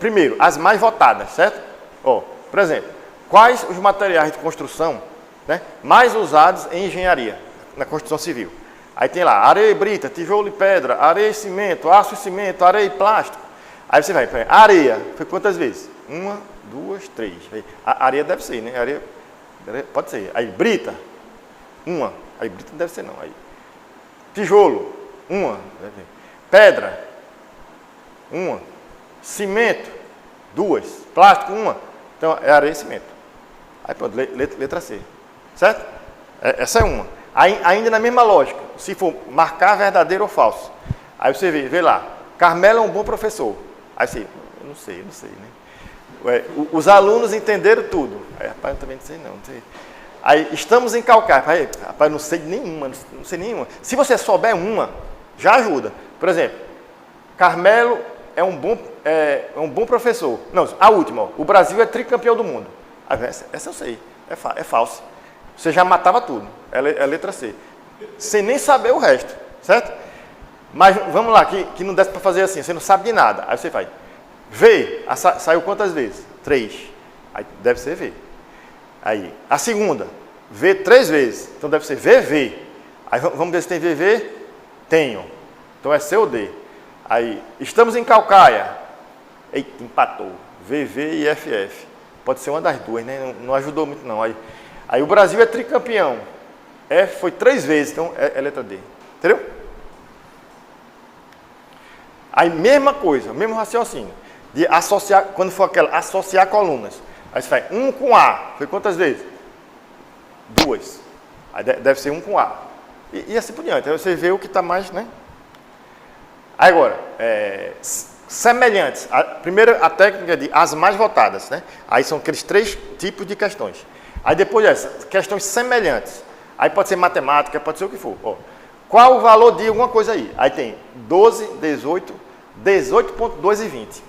Primeiro, as mais votadas, certo? Ó, por exemplo, quais os materiais de construção, né, mais usados em engenharia, na construção civil? Aí tem lá, areia e brita, tijolo e pedra, areia e cimento, aço e cimento, areia e plástico. Aí você vai, areia, foi quantas vezes? 1, 2, 3. A areia deve ser, né? Areia pode ser. Aí brita, 1. Aí brita não deve ser não. Aí, tijolo, 1. Pedra, 1. Cimento, 2. Plástico, 1. Então é areia e cimento. Aí pronto, letra C. Certo? Essa é uma. Aí, ainda na mesma lógica, se for marcar verdadeiro ou falso. Aí você vê lá, Carmelo é um bom professor. Aí você, eu não sei, né? Os alunos entenderam tudo. Aí, rapaz, eu também não sei não. Aí, estamos em Calcaia. Rapaz, não sei nenhuma, não sei nenhuma. Se você souber uma, já ajuda. Por exemplo, Carmelo é um bom professor. Não, a última, ó, o Brasil é tricampeão do mundo. Essa eu sei, é falso. Você já matava tudo, é letra C. Sem nem saber o resto, certo? Mas vamos lá, que não desse para fazer assim, você não sabe de nada. Aí você faz, V, saiu quantas vezes? 3. Aí deve ser V. Aí, a segunda, V 3 vezes, então deve ser VV. Aí vamos ver se tem VV. Tenho. Então é C ou D. Aí, estamos em Calcaia. Eita, empatou. VV e FF. Pode ser uma das duas, né? Não ajudou muito não. Aí o Brasil é tricampeão. F foi 3 vezes, então é letra D. Entendeu? Aí mesma coisa, mesmo raciocínio. De associar, quando for aquela, associar colunas. Aí você faz 1 com A. Foi quantas vezes? 2. Aí deve ser 1 com A. E assim por diante. Aí você vê o que está mais, né? Aí agora, semelhantes. Primeiro a técnica de as mais votadas, né? Aí são aqueles 3 tipos de questões. Aí depois dessas, questões semelhantes. Aí pode ser matemática, pode ser o que for. Ó, qual o valor de alguma coisa aí? Aí tem 12, 18, 18.2 e 20.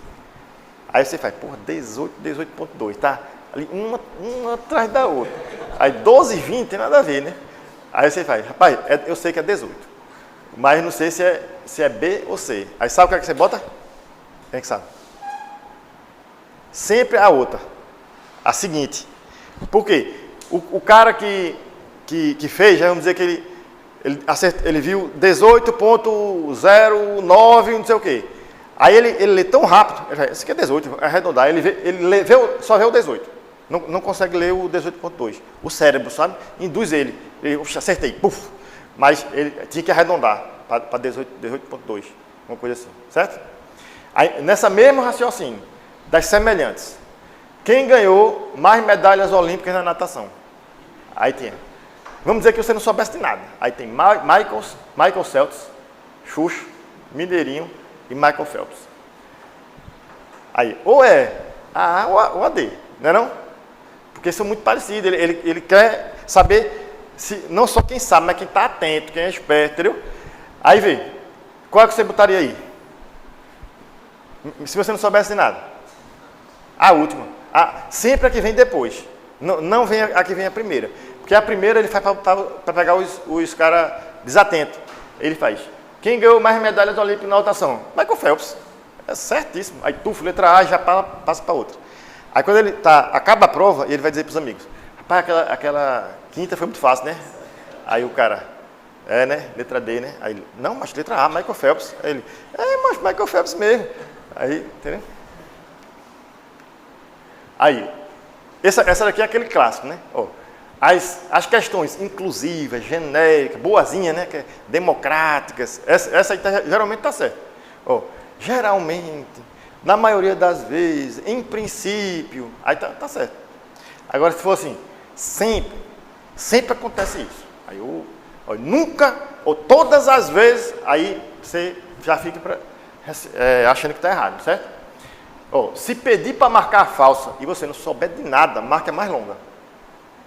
Aí você faz, porra, 18, 18.2, tá? Ali uma atrás da outra. Aí 12 e 20 tem nada a ver, né? Aí você faz, rapaz, eu sei que é 18. Mas não sei se é B ou C. Aí sabe o que é que você bota? Quem é que sabe? Sempre a outra. A seguinte. Por quê? O cara que fez, já vamos dizer que ele viu 18.09, não sei o quê. Aí ele lê tão rápido, isso aqui é 18, arredondar, ele só vê o 18. Não consegue ler o 18.2. O cérebro, sabe? Induz ele. Acertei, puf. Mas ele tinha que arredondar para 18.2, uma coisa assim, certo? Aí, nessa mesma raciocínio, das semelhantes, quem ganhou mais medalhas olímpicas na natação? Aí tem, vamos dizer que você não soubesse de nada. Aí tem Michael Phelps, Xuxa, Mineirinho e Michael Phelps. Aí, ou é a A ou a D, não é não? Porque são muito parecidos, ele quer saber, não só quem sabe, mas quem está atento, quem é esperto, entendeu? Aí vê, qual é que você botaria aí? Se você não soubesse de nada. A última. Sempre a que vem depois. Não vem a que vem a primeira. Porque a primeira ele faz para pegar os caras desatentos. Ele faz. Quem ganhou mais medalhas olímpicas na natação? Michael Phelps. É certíssimo. Aí tufo, letra A, já passa para outra. Aí quando ele acaba a prova, ele vai dizer para os amigos, rapaz, aquela quinta foi muito fácil, né? Aí o cara, né? Letra D, né? Aí ele, não, mas letra A, Michael Phelps. Aí ele, mas Michael Phelps mesmo. Aí, entendeu? Aí, essa daqui é aquele clássico, né? Ó, as questões inclusivas, genéricas, boazinhas, né? Democráticas, essa aí geralmente está certa. Ó, geralmente, na maioria das vezes, em princípio, aí tá certo. Agora, se for assim, sempre acontece isso. Aí eu nunca, ou todas as vezes, aí você já fica achando que está errado, certo? Se pedir para marcar a falsa e você não souber de nada, marque a mais longa.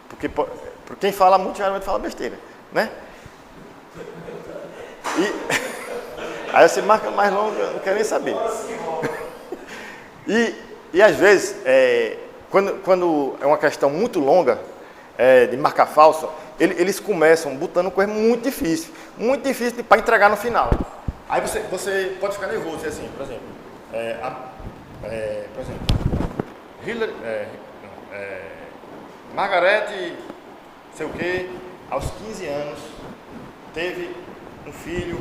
Porque por quem fala muito, geralmente fala besteira, né? Aí você marca a mais longa, não quer nem saber. E às vezes, quando é uma questão muito longa, de marcar falsa, eles começam botando coisa muito difícil para entregar no final. Aí você pode ficar nervoso, assim, por exemplo, Hillary, Margaret, sei o que, aos 15 anos, teve um filho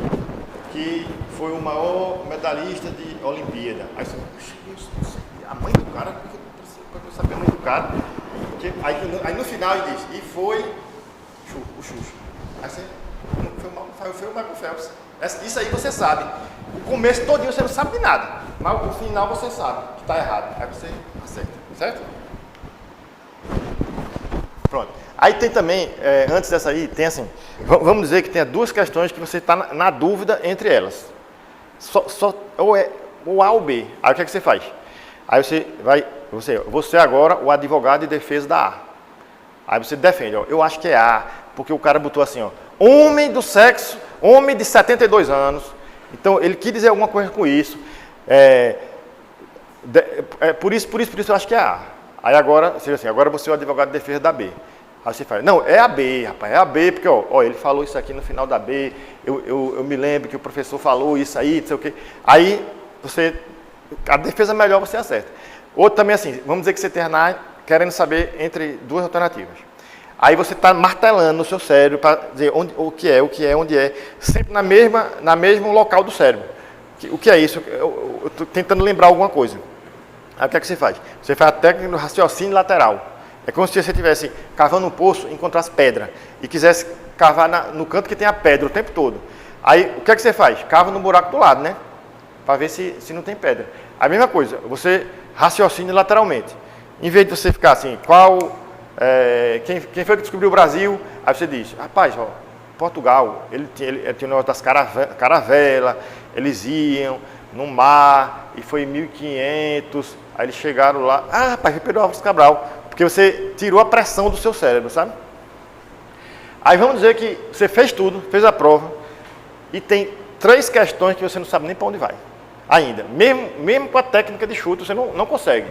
que foi o maior medalhista de Olimpíada. Aí você, a mãe do cara, eu sabia a mãe do cara, aí no final ele diz, e foi o Xuxa. Aí você, foi o Michael Phelps. Isso aí você sabe. O começo todinho você não sabe de nada, mas o final você sabe que está errado. Aí você acerta, certo? Pronto. Aí tem também, antes dessa aí, tem assim, vamos dizer que tem duas questões que você está na dúvida entre elas. Ou A ou B. Aí o que é que você faz? Aí você agora o advogado de defesa da A. Aí você defende, eu acho que é A, porque o cara botou assim, homem do sexo, homem de 72 anos. Então ele quis dizer alguma coisa com isso. Por isso eu acho que é A. Aí agora, agora você é o advogado de defesa da B. Aí você fala, não, é a B, rapaz, é a B, porque ele falou isso aqui no final da B, eu me lembro que o professor falou isso aí, não sei o quê. Aí a defesa melhor você acerta. Outro também assim, vamos dizer que você está querendo saber entre duas alternativas. Aí você está martelando no seu cérebro para dizer o que é, onde é, sempre na mesmo local do cérebro. O que é isso? Eu estou tentando lembrar alguma coisa. Aí o que é que você faz? Você faz a técnica do raciocínio lateral. É como se você estivesse cavando um poço e encontrasse pedra e quisesse cavar no canto que tem a pedra o tempo todo. Aí o que é que você faz? Cava no buraco do lado, né? Para ver se não tem pedra. A mesma coisa, você raciocina lateralmente. Em vez de você ficar assim, quem foi que descobriu o Brasil? Aí você diz, rapaz, Portugal, ele tinha o negócio das caravelas, eles iam no mar e foi em 1500, aí eles chegaram lá, rapaz, foi Pedro Álvares Cabral, porque você tirou a pressão do seu cérebro, sabe? Aí vamos dizer que você fez tudo, fez a prova, e tem 3 questões que você não sabe nem para onde vai, ainda. Mesmo com a técnica de chute, você não consegue.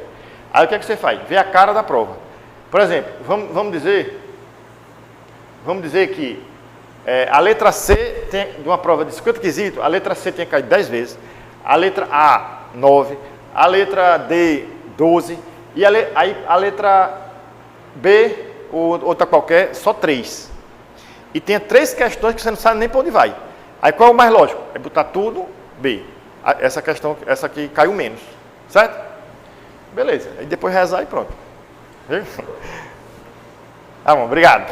Aí o que é que você faz? Vê a cara da prova. Por exemplo, vamos dizer que a letra C, de uma prova de 50 quesitos, a letra C tinha caído 10 vezes, a letra A, 9, a letra D, 12, e a letra B, ou outra qualquer, só 3. E tem 3 questões que você não sabe nem para onde vai. Aí qual é o mais lógico? É botar tudo B. Essa aqui caiu menos. Certo? Beleza. Aí depois rezar e pronto. Tá bom, obrigado.